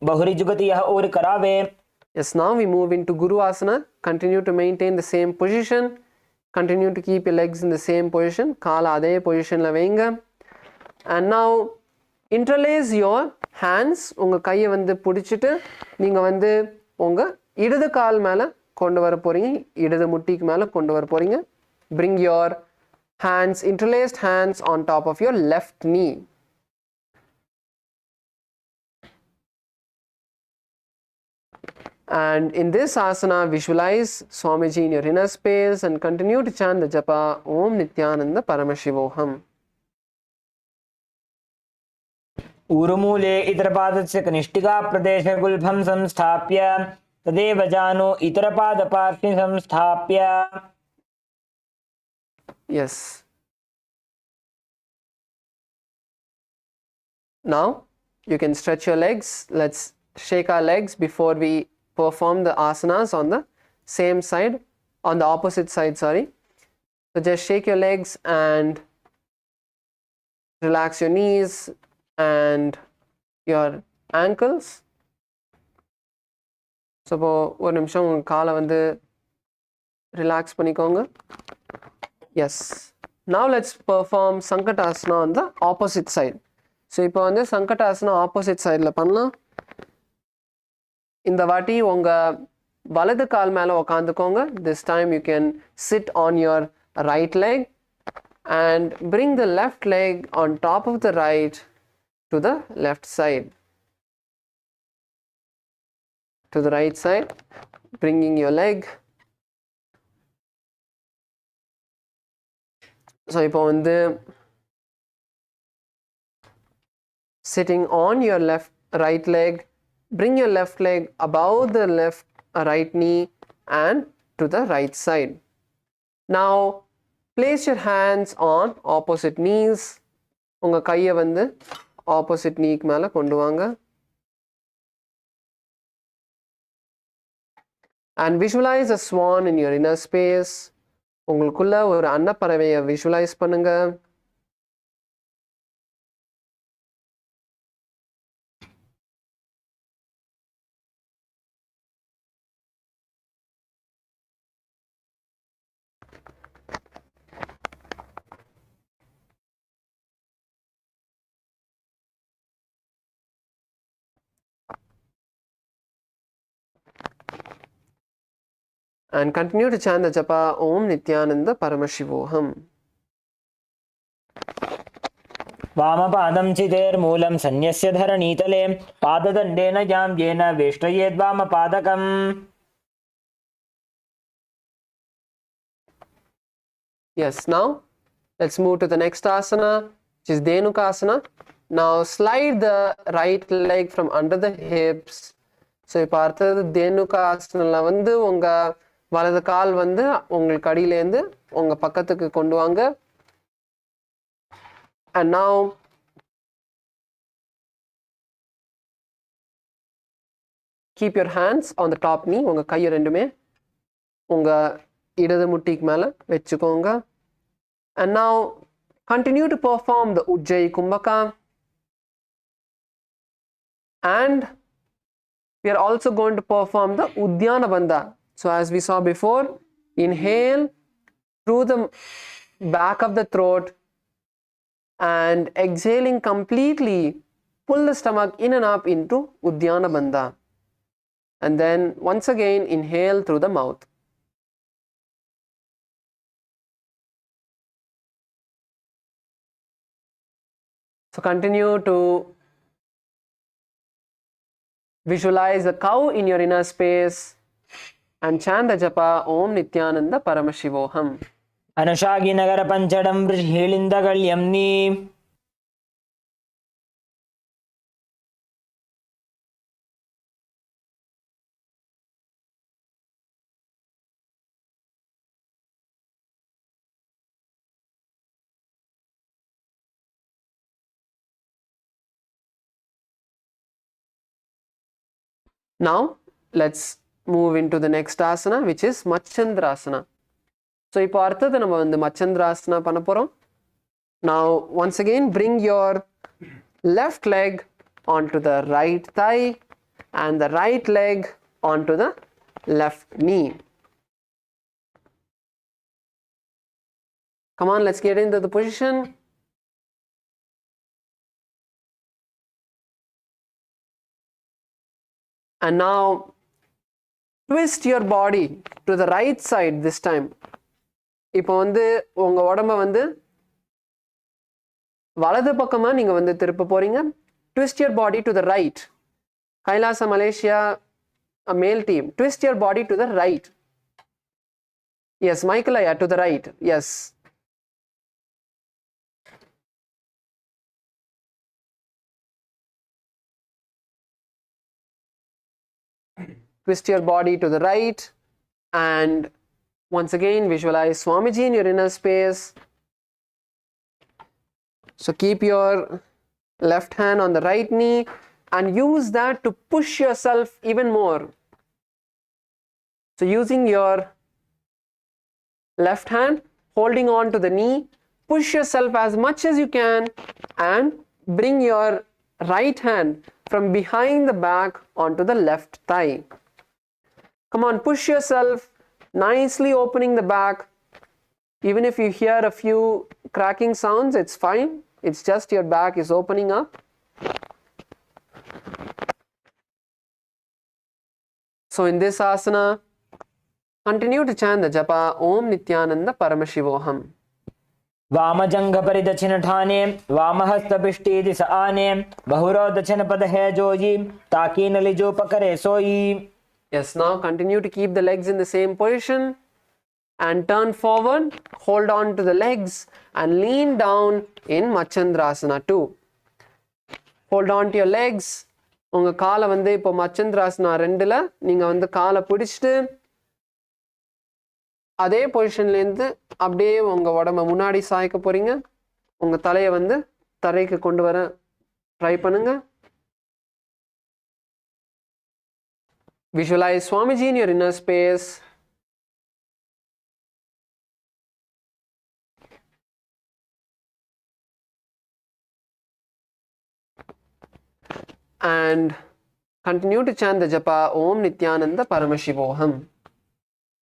बहुरी जुगति यह और करावे. Yes, now we move into Guru Asana. Continue to maintain the same position. Continue to keep your legs in the same position. Kaala adhe position la veinga. And now interlace your hands. Unga kaiya vandu pudichittu neenga vandu unga idadu kaal mela kondu vara poringa, idadu muttikku mela kondu vara poringa. Bring your hands, interlaced hands on top of your left knee. And in this asana, visualize Swamiji in your inner space and continue to chant the japa Om Nithyananda Paramashivoham. ऊरुमूले इतरपादस्य कनिष्ठिका प्रदेश गुल्फं संस्थाप्य तदेव जानु इतरपादपार्श्वे संस्थाप्य. Yes. Now you can stretch your legs. Let's shake our legs before we perform the asanas on the same side, on the opposite side, sorry. So just shake your legs and relax your knees and your ankles. So ஒரு நிமிஷம் உங்க காலை வந்து relax பண்ணிக்கோங்க. Yes. Now let's perform Sankatasana on the opposite side. So இப்போ வந்து Sankatasana opposite sideல பண்ணலாம். இந்த வாட்டி உங்க வலது கால் மேல உட்காந்துக்கோங்க. This time you can sit on your right leg and bring the left leg on top of the right to the left side. To the right side, bringing your leg. So இப்போ வந்து sitting on your right leg, bring your left leg above the right knee and to the right side. Now place your hands on opposite knees. உங்க கையை வந்து opposite knee மேல கொண்டு வாங்க. And visualize a swan in your inner space. உங்களுக்குள்ள ஒரு அன்னப்பறவையை visualize பண்ணுங்க. And continue to chant the japa Om Nithyananda Paramashivoham. वामपादं चितेर्मूलं सन्न्यस्य धरणीतले पाददण्डेन जाम्येन वेष्टयेद्वामपादकम्. Yes, now let's move to the next asana, which is Dhenukasana. Now slide the right leg from under the hips. So இப்போ அடுத்தது Dhenukasana வந்து உங்க வலது கால் வந்து உங்களுக்கு அடியிலேருந்து உங்க பக்கத்துக்கு கொண்டு வாங்க. And now keep your hands on the top knee. உங்க கையை ரெண்டுமே உங்க இடது முட்டிக்கு மேல வெச்சுக்கோங்க. And now continue to perform the Ujjayi Kumbhaka. And we are also going to perform the Udyana Bandha. So as we saw before, inhale through the back of the throat and exhaling completely, pull the stomach in and up into Udyana Bandha. And then once again inhale through the mouth. So continue to visualize a cow in your inner space and chant the japa Om Nithyananda Paramashivoham. अनुशागी Nagar पंचडं हेलिंदगल्यम्नि. Now let's move into the next asana, which is Machandrasana. So இப்போ அடுத்தது நம்ம வந்து Machandrasana பண்ண போறோம். Now once again bring your left leg onto the right thigh and the right leg onto the left knee. Come on, let's get into the position. And now twist your body to the right side this time. இப்போ வந்து உங்க உடம்ப வந்து வலது பக்கமா நீங்க வந்து திருப்ப போறீங்க. Twist your body to the right. Kailasa Malaysia, a male team. Twist your body to the right. Yes, Michael, to the right. Yes. Twist your body to the right and once again visualize Swamiji in your inner space. So keep your left hand on the right knee and use that to push yourself even more. So using your left hand, holding on to the knee, push yourself as much as you can and bring your right hand from behind the back onto the left thigh. Come on, push yourself, nicely opening the back Even if you hear a few cracking sounds, it's fine. It's just your back is opening up. So in this asana, continue to chant the japa Om Nithyananda Paramashivoham. वामजंघ परिदक्षिण ठाने वामहस्त पिष्टी दिस आने बहुरो दक्षिण पद है जोजी ताकि नलिजो पकड़े सोई. Yes, now continue to keep the legs in the same position and turn forward, hold on to the legs and lean down in Machandrasana too. Hold on to your legs. உங்க காலை வந்து இப்போ மச்சந்திராசனா 2ல நீங்க வந்து காலை பிடிச்சிட்டு அதே பொசிஷன்ல இருந்து அப்படியே உங்க உடம்ப முன்னாடி சாய்க்க போறீங்க. உங்க தலையை வந்து தரைக்கு கொண்டு வர ட்ரை பண்ணுங்க. Visualize Swamiji in your inner space. And continue to chant the japa Om Nithyananda Paramashivoham.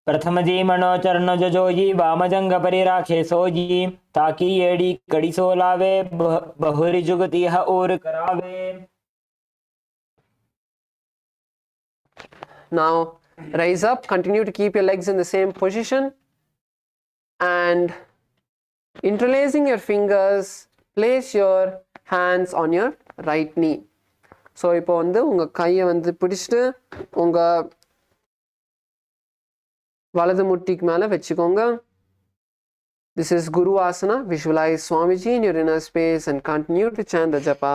प्रथम जी मनो चरण जोजी वामजंग परि राखे सोजी ताकि येड़ी कड़ी सो लावे बहुरी जुगति ह और करावे. Now rise up, continue to keep your legs in the same position and interlacing your fingers, place your hands on your right knee. So இப்போ வந்து உங்க கையை வந்து பிடிச்சிட்டு உங்க வலது முட்டிக்கு மேல வச்சுக்கோங்க. This is Guru Asana. Visualize Swamiji in your inner space and continue to chant the japa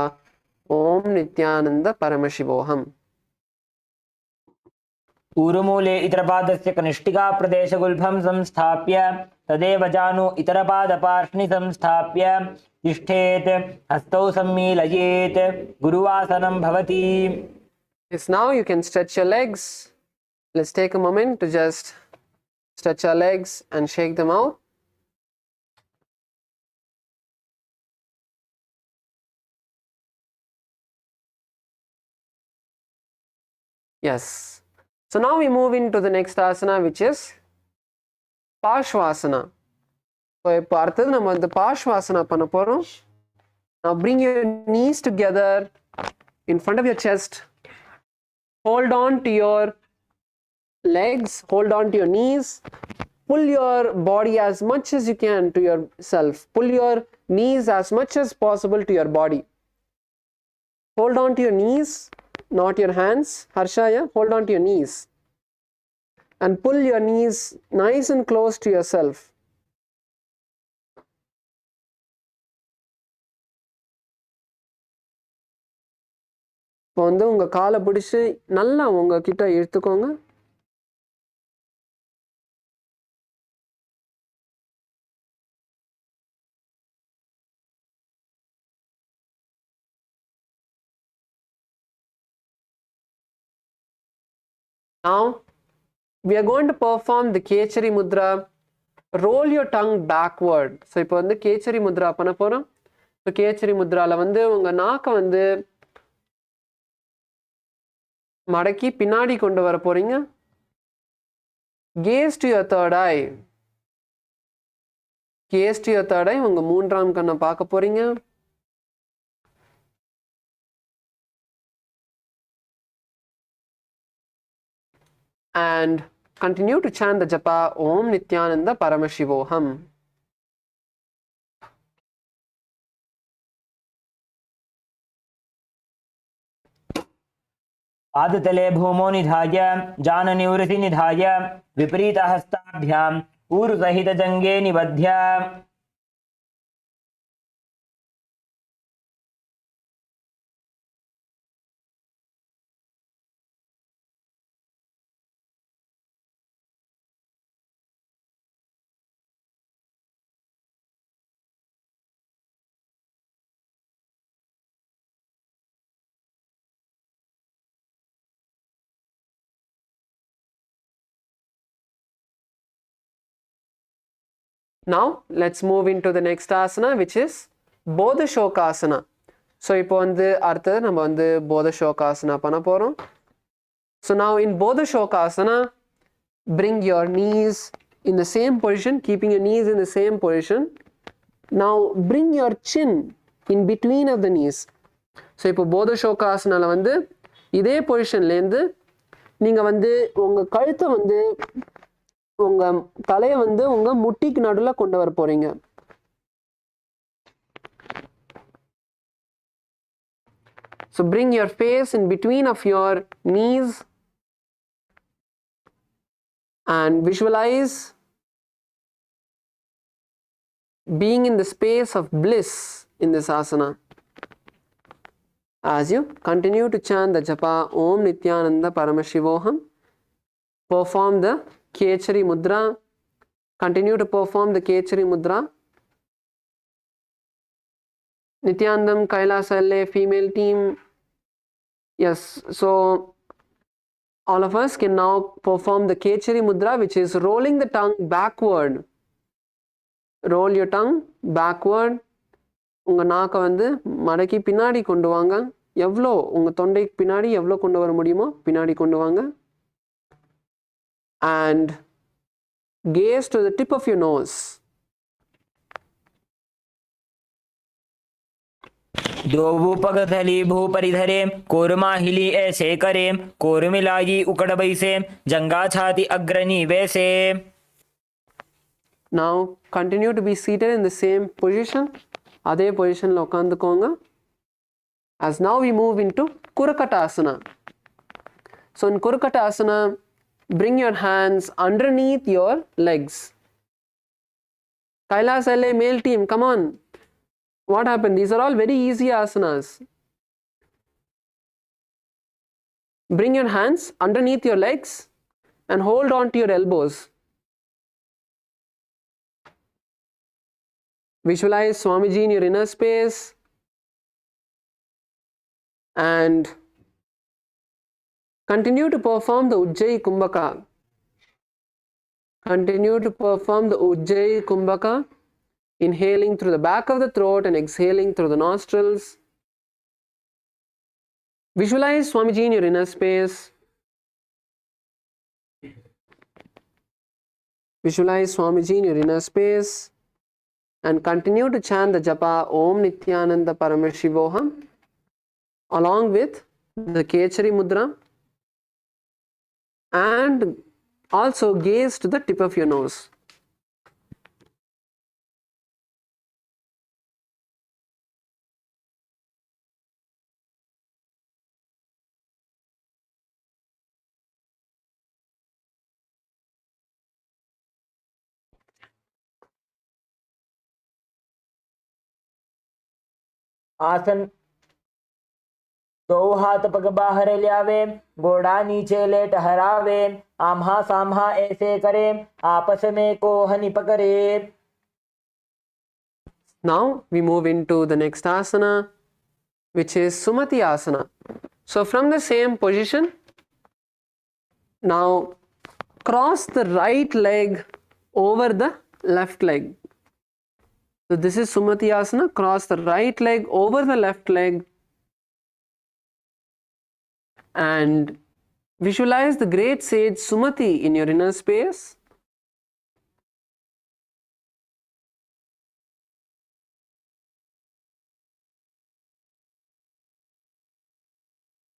Om Nithyananda Paramashivoham. ऊरुमूले इतरपादस्य कनिष्ठिका प्रदेशगुल्फं संस्थाप्य तदेव जानु इतरपादपार्ष्णि संस्थाप्य तिष्ठेत् हस्तौ सम्मीलयेत् गुरुवासनं भवति. Yes, now you can stretch your legs. Let's take a moment to just stretch our legs and shake them out. Yes. So now we move into the next asana, which is Parshvasana. So இப்போ அடுத்தது நம்ம இந்த Parshvasana பண்ண போறோம். Now bring your knees together in front of your chest. Hold on to your legs, hold on to your knees. Pull your body as much as you can to yourself. Pull your knees as much as possible to your body. Hold on to your knees, not your hands. Harshaya, hold on to your knees. And pull your knees nice and close to yourself. இப்போ வந்து உங்க காலை பிடிச்சு நல்லா உங்க கிட்ட இழுத்துக்கோங்க. Now we are going to perform the Kechari Mudra. Roll your tongue backward. So இப்போ வந்து Kechari Mudra பண்ண போறோம். So Kechari Mudraல வந்து உங்க நாக்கை வந்து மடக்கி பின்னாடி கொண்டு வர போறீங்க. Gaze to your third eye. Gaze to your third eye. உங்க மூன்றாம் கண்ணை பார்க்க போறீங்க. And continue to chant the japa Om Nithyananda Paramashivoham. पादतले भूमो निधाय जाननिवृत्ति निधाय विपरीत हस्ताभ्याम ऊरुसहित जंगे निबध्य. Now let's move into the next asana, which is Bodha Shokasana. So இப்போ வந்து அடுத்தது நம்ம வந்து Bodha Shokasana பண்ண போறோம். So now in Bodha Shokasana, bring your knees in the same position, keeping your knees in the same position. Now bring your chin in between of the knees. So இப்போ போதசோகாசனால வந்து இதே பொசிஷன்லேருந்து நீங்கள் வந்து உங்கள் கழுத்தை வந்து உங்கள் தலையை வந்து உங்கள் முட்டிக்கு நடுவில் கொண்டு வர போகிறீங்க. So bring your face in between of your knees and visualize being in the space of bliss in this asana. As you continue to chant the japa Om Nithyananda Paramashivoham, perform the Kechari Mudra, continue to perform the Kechari Mudra. Nithyanandam, Kailasa LA, female team. Yes, so all of us can now perform the Kechari Mudra, which is rolling the tongue backward. Roll your tongue backward. உங்கள் நாக்கை வந்து மடக்கி பின்னாடி கொண்டு வாங்க. எவ்வளோ உங்கள் தொண்டைக்கு பின்னாடி எவ்வளோ கொண்டு வர முடியுமோ பின்னாடி கொண்டு வாங்க. And gaze to the tip of your nose. द्रोवु पगथली भूपरिधरे कोरमाहिली ऐसे करे कोरमिलागी उकड़ बैसे जंगा छाती अग्रणी वैसे. Now continue to be seated in the same position. அதே பொசிஷனில் உட்காந்துக்கோங்க. As now we move into Kurakatasana. So in Kurakatasana, bring your hands underneath your legs. Kailasa LA male team, come on. What happened? These are all very easy asanas. Bring your hands underneath your legs and hold on to your elbows. Visualize Swamiji in your inner space and continue to perform the Ujjayi Kumbhaka. Continue to perform the Ujjayi Kumbhaka, inhaling through the back of the throat and exhaling through the nostrils. Visualize Swamiji in your inner space. Visualize Swamiji in your inner space and continue to chant the japa Om Nithyananda Paramashivoham along with the Kechari Mudra, and also gaze to the tip of your nose. आसन दो हाथ पग बाहर ल्यावे घोड़ा नीचे ले टहरावे आम्हा साम्हा ऐसे करे आपस में कोहनी पकड़े. Now we move into the next asana, which is Sumati Asana. So from the same position, now cross the right leg over the left leg. So this is Sumati Asana. Cross the right leg over the left leg and visualize the great sage Sumati in your inner space.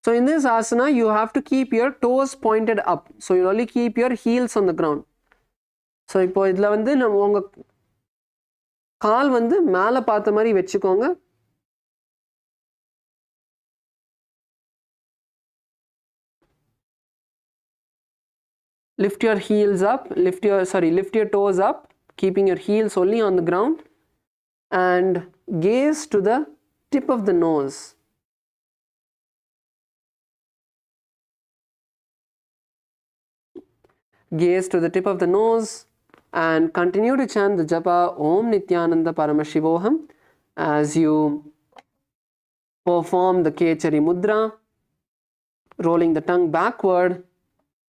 So in this asana, you have to keep your toes pointed up. So you only keep your heels on the ground. So இப்போ இதில் வந்து நம்ம உங்கள் கால் வந்து மேலே பார்த்த மாதிரி வச்சுக்கோங்க. Lift your heels up, lift your toes up, keeping your heels only on the ground, and gaze to the tip of the nose. Gaze to the tip of the nose and continue to chant the japa Om Nithyananda Paramashivoham as you perform the Kechari Mudra, rolling the tongue backward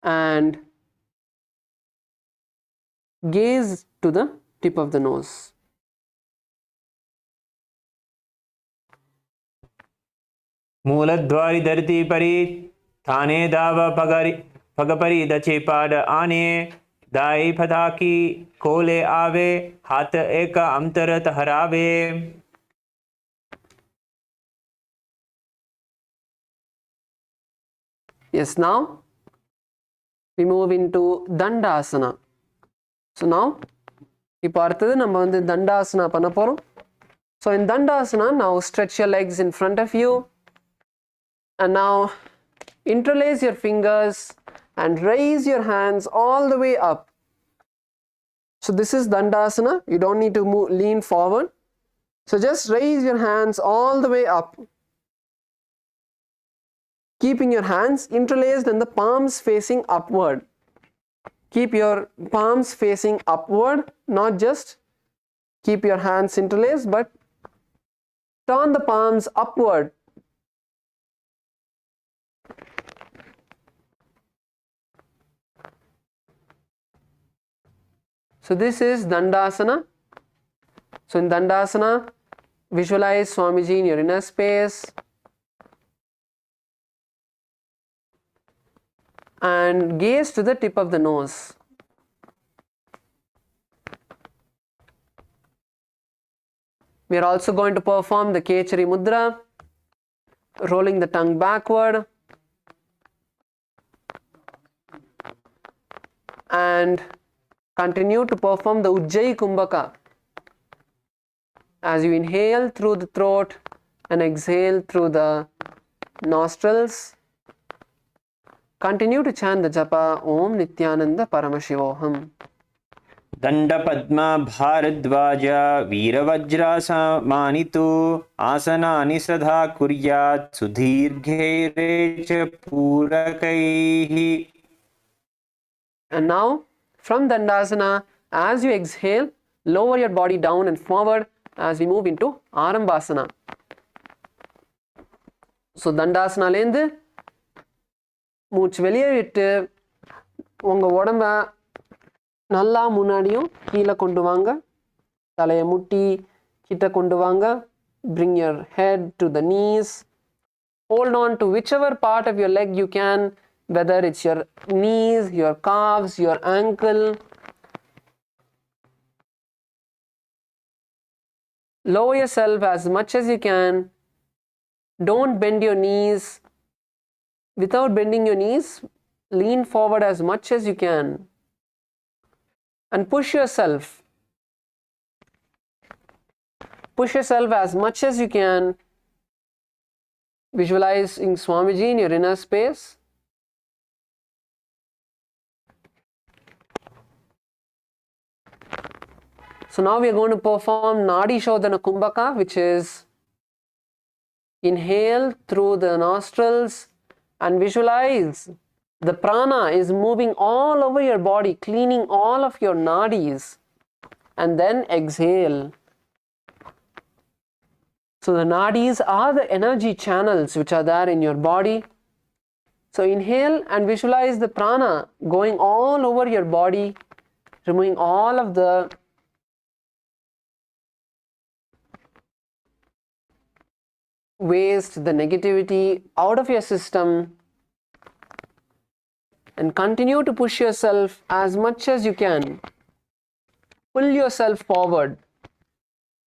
and gaze to the tip of the nose. मूलद्वारि धरती परी थाने दावा पगपरी दचे पाद आने दाई फदाकी कोले आवे हाथ एक अंतरत हरावे. Yes, now we move into Dandasana. So now இப்போ அடுத்தது நம்ம வந்து தண்டாசனா பண்ண போகிறோம். So in Dandasana, now stretch your legs in front of you and now interlace your fingers and raise your hands all the way up. So this is Dandasana. You don't need to lean forward. So just raise your hands all the way up, keeping your hands interlaced and the palms facing upward. Keep your palms facing upward, not just keep your hands interlaced, but turn the palms upward. So this is Dandasana. So in Dandasana, visualize Swamiji in your inner space and gaze to the tip of the nose. We are also going to perform the Kechari Mudra, rolling the tongue backward and continue to perform the Ujjayi Kumbhaka as you inhale through the throat and exhale through the nostrils. Continue to chant the japa Om Nithyananda Paramashivoham. दंड पद्मा भारद्वाज वीरवज्रासमानितो आसनानि सदा कुर्यात् सुदीर्घैरे च पूरकैः. And now from Dandasana, as you exhale, lower your body down and forward as we move into Arambasana. So Dandasana லேந்து மூச்சு வெளியே விட்டு உங்க உடம்ப நல்லா முன்னாடியும் கீழே கொண்டு வாங்க. தலையை முட்டி கிட்ட கொண்டு வாங்க. Bring your head to the knees. Hold on to whichever part of your leg you can, whether it's your knees, your calves, your ankle. Lower yourself as much as you can. Don't bend your knees. Without bending your knees, lean forward as much as you can. And push yourself. Push yourself as much as you can. Visualizing Swamiji in your inner space. So now we are going to perform Nadi Shodhana Kumbhaka, which is inhale through the nostrils and visualize the prana is moving all over your body, cleaning all of your nadis, and then exhale. So the nadis are the energy channels which are there in your body. So inhale and visualize the prana going all over your body, removing all of the waste, the negativity out of your system, and continue to push yourself as much as you can. Pull yourself forward.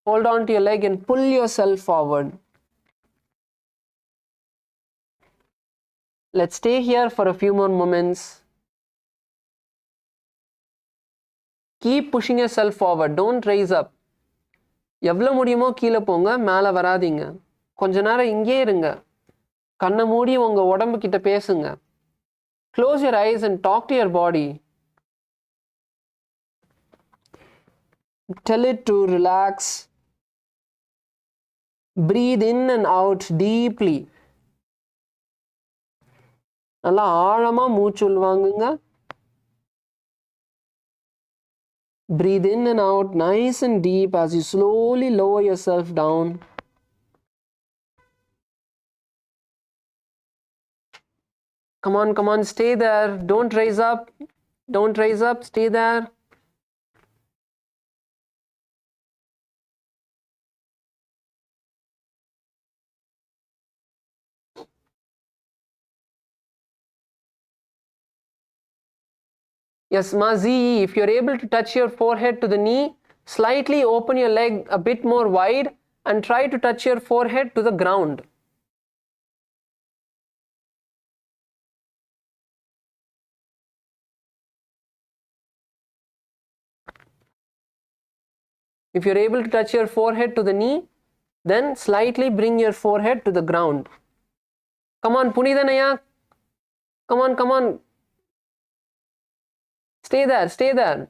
Hold on to your leg and pull yourself forward. Let's stay here for a few more moments. Keep pushing yourself forward. Don't raise up. எவ்வளோ முடியுமோ கீழே போங்க, மேலே வராதீங்க. கொஞ்ச நேரம் இங்கே இருங்க. கண்ணை மூடி உங்க உடம்பு கிட்ட பேசுங்க. Close your eyes and talk to your body. Tell it to relax. Breathe in and out deeply. நல்லா ஆழமா மூச்சு உள்வாங்குங்க. Breathe in and out nice and deep as you slowly lower yourself down. Come on, stay there. Don't raise up. Don't raise up, stay there. Yes, Mazi, if you're able to touch your forehead to the knee, slightly open your leg a bit more wide and try to touch your forehead to the ground. If you're able to touch your forehead to the knee, then slightly bring your forehead to the ground. Come on, Punithanaya. Come on, come on. Stay there, stay there.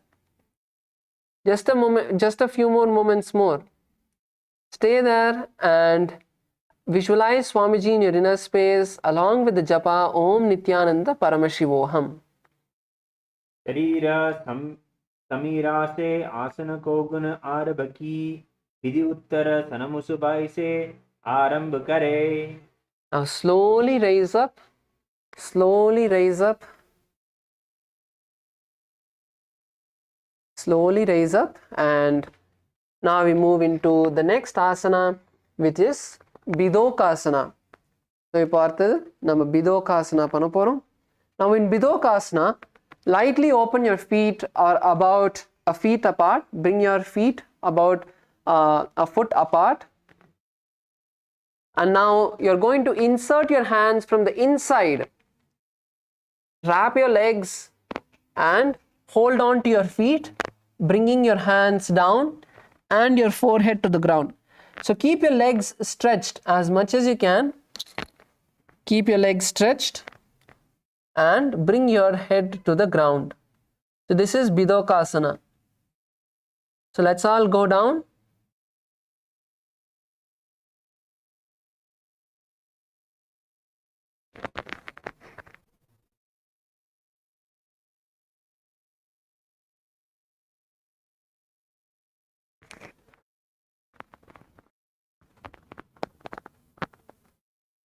Just a moment, just a few more moments more. Stay there and visualize Swamiji in your inner space along with the japa Om Nithyananda Paramashivoham. शरीर समीरा से आसन को गुण आरभकी विधि उत्तर सनमुसुबाई से आरंभ करे. Now slowly raise up, slowly raise up, slowly raise up, and now we move into the next asana, which is Bidokasana. So இப்போ அடுத்தது நம்ம Bidokasana பண்ண போறோம். Now in Bidokasana, lightly open your feet or about a feet apart. Bring your feet about a foot apart. And now you're going to insert your hands from the inside. Wrap your legs and hold on to your feet, bringing your hands down and your forehead to the ground. So keep your legs stretched as much as you can. Keep your legs stretched and bring your head to the ground. So this is Bidokasana. So let's all go down.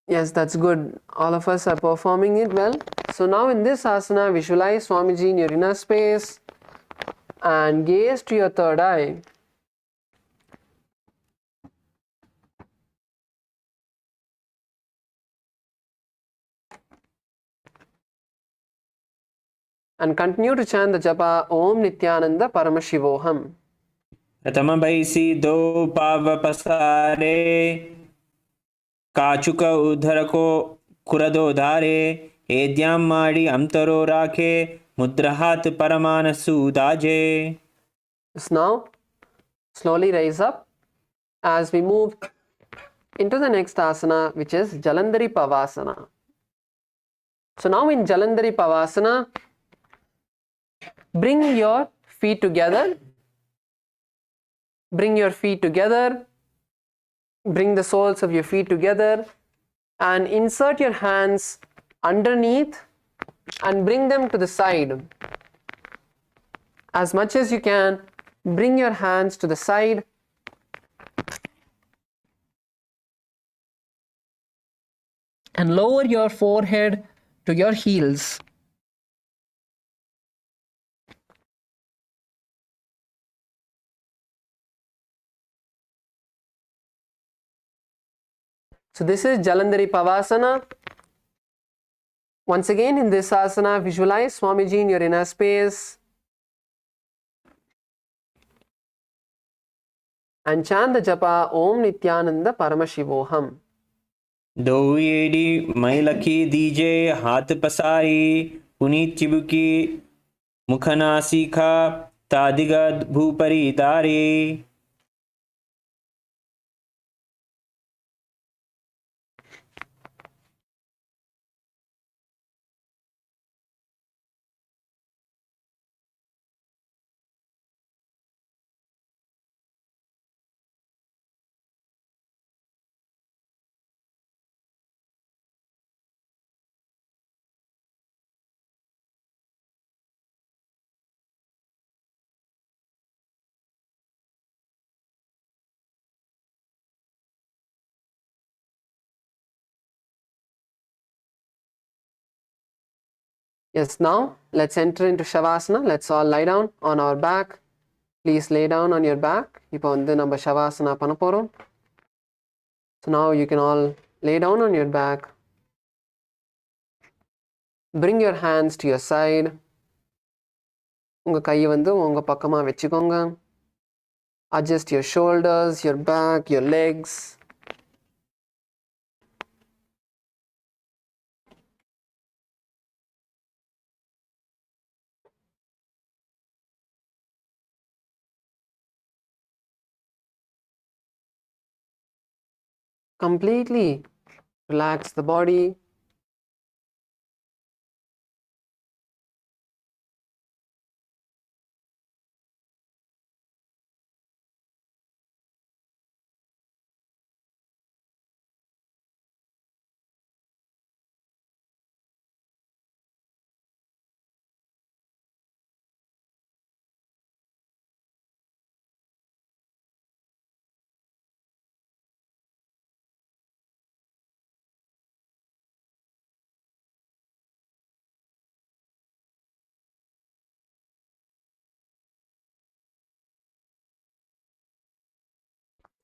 Yes, that's good. All of us are performing it well. So now in this asana, visualize Swamiji in your inner space and gaze to your third eye. And continue to chant the japa Om Nithyananda Paramashivoham. प्रथम बैसी दो पाव पसारे काचुक उधर को कुरदो धारे एद्याम माड़ी अंतरो राखे मुद्रा हाथ Parman सुदाजे. So now slowly rise up as we move into the next asana, which is Jalandhari Pavasana. So now in Jalandhari Pavasana, bring your feet together. Bring your feet together. Bring the soles of your feet together and insert your hands underneath and bring them to the side. As much as you can, bring your hands to the side. And lower your forehead to your heels. So this is Jalandhari Pavasana. Once again in this asana, visualize Swamiji in your inner space and chant the japa Om Nithyananda Paramashivoham. दो AD मैलकी दीजे हाथ पसारी पुनीत चिबुकी मुखनासिका तादिगा भूपरी दारी. Yes, now let's enter into Shavasana. Let's all lie down on our back. Please lay down on your back. இப்போ வந்து நம்ம Shavasana பண்ண போறோம். So now you can all lay down on your back. Bring your hands to your side. உங்கள் கையை வந்து உங்கள் பக்கமாக வச்சுக்கோங்க. Adjust your shoulders, your back, your legs. Completely relax the body.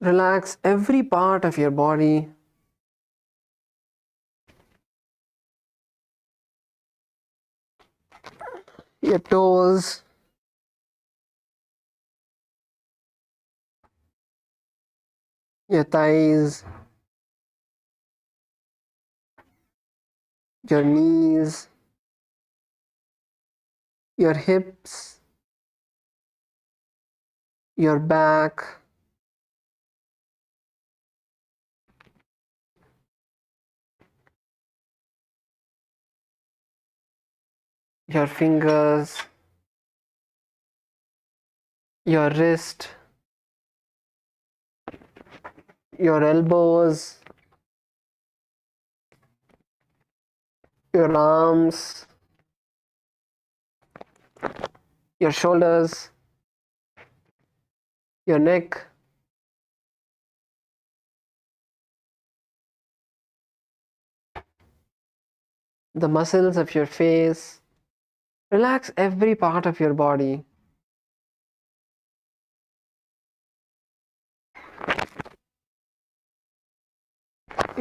Relax every part of your body. Your toes, your thighs, your knees, your hips, your back, your fingers, your wrist, your elbows, your arms, your shoulders, your neck, the muscles of your face. Relax every part of your body.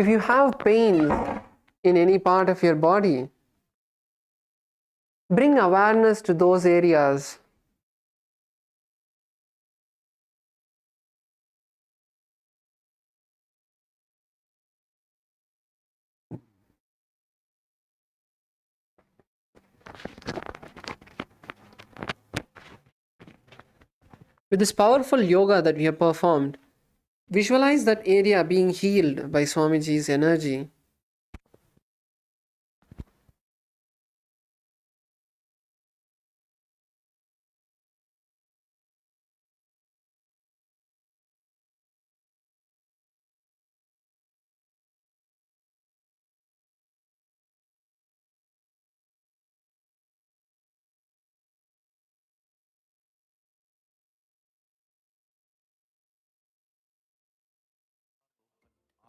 If you have pain in any part of your body, bring awareness to those areas. With this powerful yoga that we have performed, visualize that area being healed by Swamiji's energy.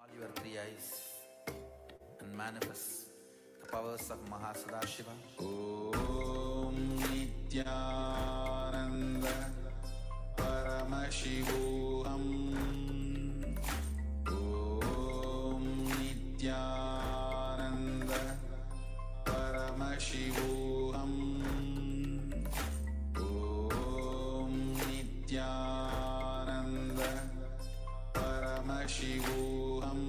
All your three eyes and manifest the powers of Mahasadashiva. Om Nithyananda Paramashivoham. Om Nithyananda Paramashivoham. Om Nithyananda Paramashivoham.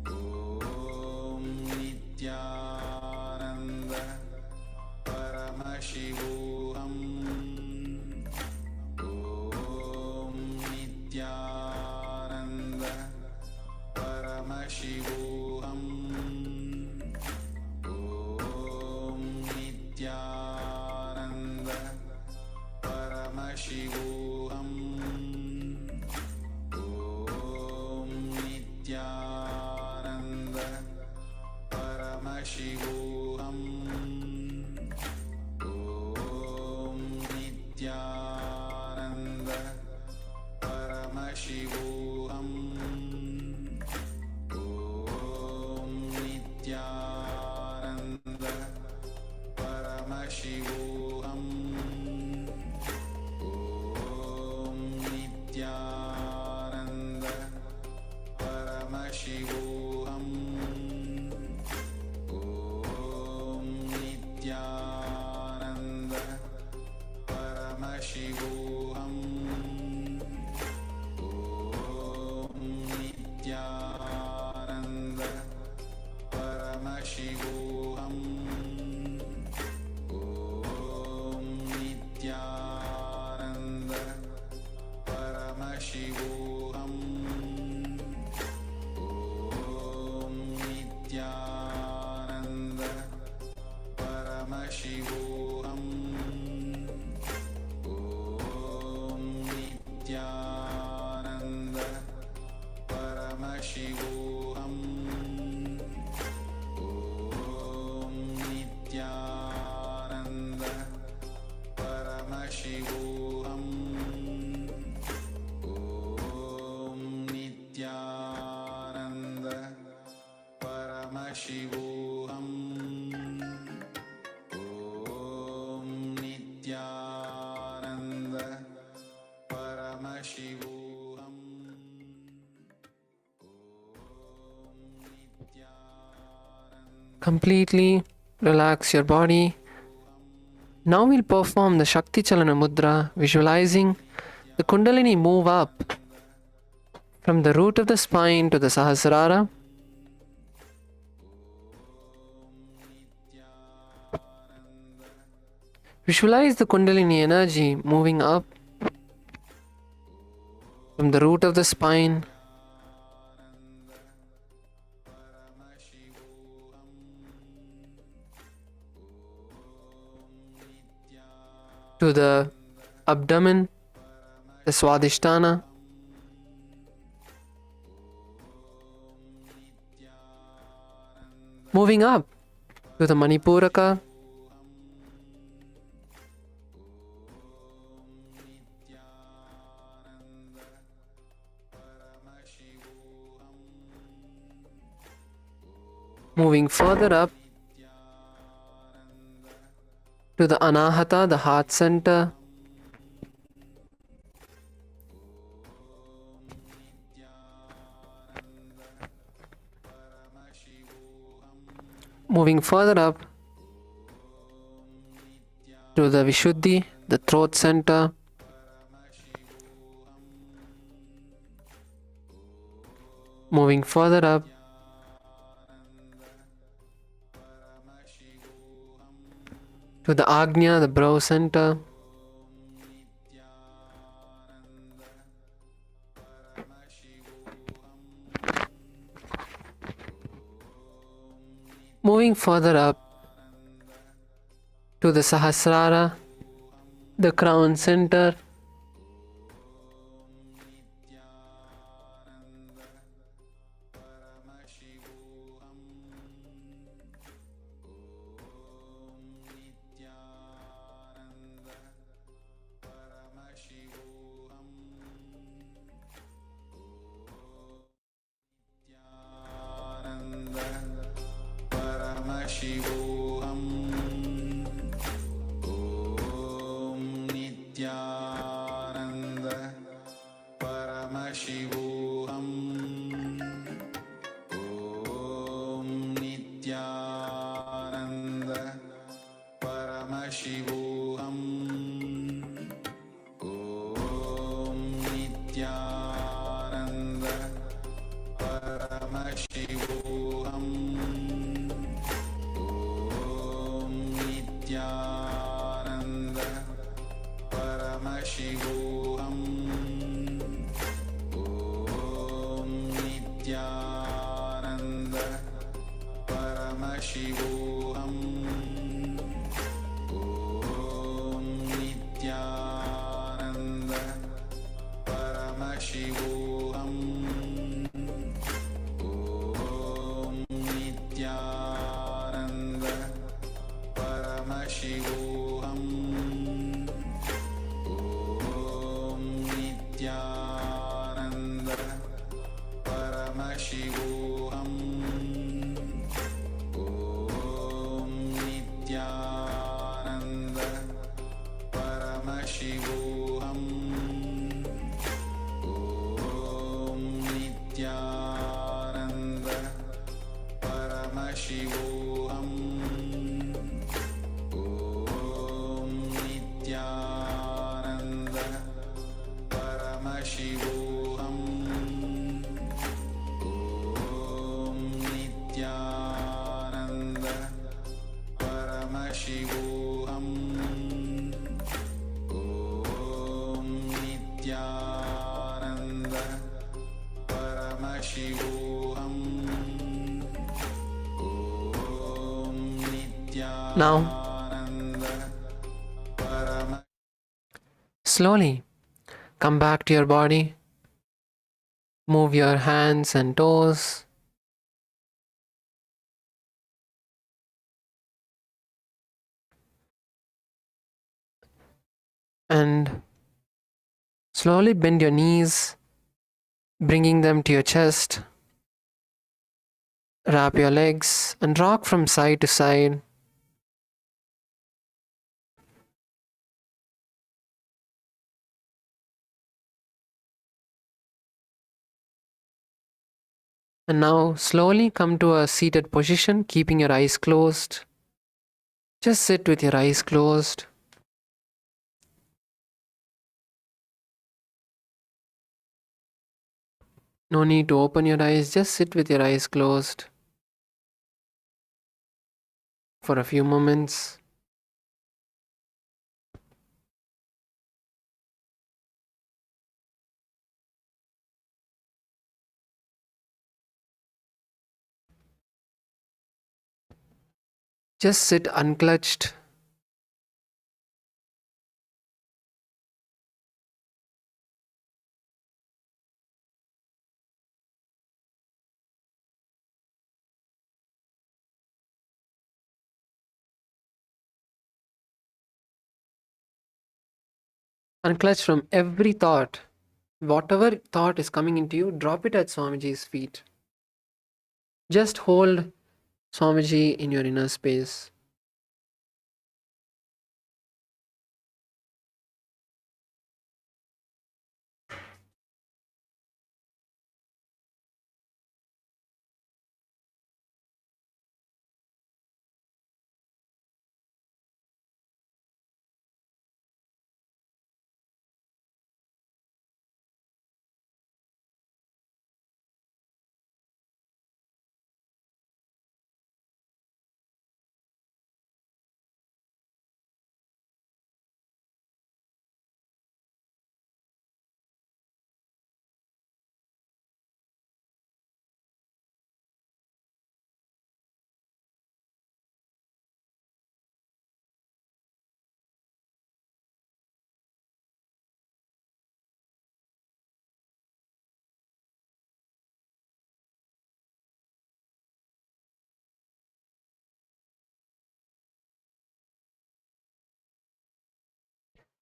Om Nithyananda Paramashivoham. Om Nithyananda Paramashivoham. Om Nithyananda Paramashivoham. Om Nithyananda Paramashivoham. Om Nithyananda Paramashivoham. Om Nithyananda Paramashivoham. Om Nithyananda Paramashivoham. Om Nithyananda Shivoham. Om Nithyananda Paramashivoham. Om Nithyananda Paramashivoham. Om Nithyananda Paramashivoham. Om Nithyananda Paramashivoham. Om Nithyananda Paramashivoham. Om Nithyananda Paramashivoham. Completely relax your body. Now we'll perform the Shakti Chalana Mudra, visualizing the Kundalini move up from the root of the spine to the Sahasrara. Visualize the Kundalini energy moving up from the root of the spine to the abdomen, the Swadhisthana. Moving up to the Manipuraka, moving further up to the Anahata, the heart center. Moving further up to the Vishuddhi, the throat center. Moving further up to the Agnya, the brow center. Moving further up to the Sahasrara, the crown center. Shivoham. Om Nithyananda Paramashivoham. Om Nithyananda Paramashivoham. Om Nithyananda Paramashivoham. Nithyananda Paramashivoham. Om Nithyananda Paramashivoham. Om Nithyananda Paramashivoham. Om Nithyananda Paramashivoham. Om Nithyananda Paramashivoham. Om Now, slowly come back to your body. Move your hands and toes. And slowly bend your knees, bringing them to your chest. Wrap your legs and rock from side to side. And now slowly come to a seated position, keeping your eyes closed. Just sit with your eyes closed. No need to open your eyes, just sit with your eyes closed for a few moments. Just sit unclutched. Unclutch from every thought. Whatever thought is coming into you, drop it at Swamiji's feet. Just hold Swamiji in your inner space.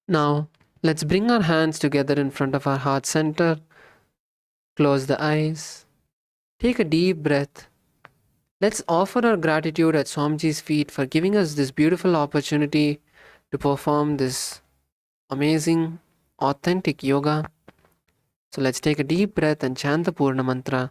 Now, let's bring our hands together in front of our heart center. Close the eyes. Take a deep breath. Let's offer our gratitude at Swamiji's feet for giving us this beautiful opportunity to perform this amazing, authentic yoga. So let's take a deep breath and chant the Purna mantra.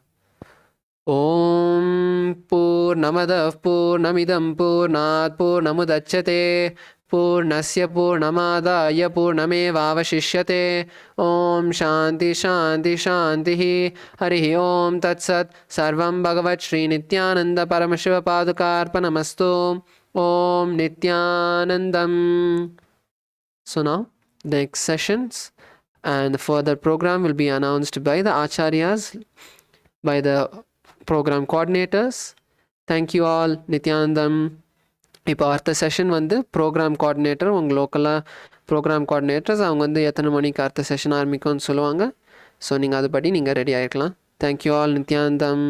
Om Purnamadav Purnamidam Purnat Purnamudachyate Purnasya Purnamadaya Purnamevavashishyate Om Shanti Shanti Shanti Harihi Om Tatsat Sarvam Bhagavat Shri Nithyananda Paramashiva Padukarpanamastu Om Nithyanandam. So now, the next sessions and the further program will be announced by the Acharyas, by the program coordinators. Thank you all. Nithyanandam. இப்போ அடுத்த session வந்து program coordinator, உங்கள் லோக்கலாக program coordinators அவங்க வந்து எத்தனை மணிக்கு அடுத்த session ஆரம்பிக்கும்னு சொல்லுவாங்க. ஸோ நீங்கள் அதுபடி நீங்கள் ரெடி ஆகிருக்கலாம். Thank you all. நித்யானந்தம்.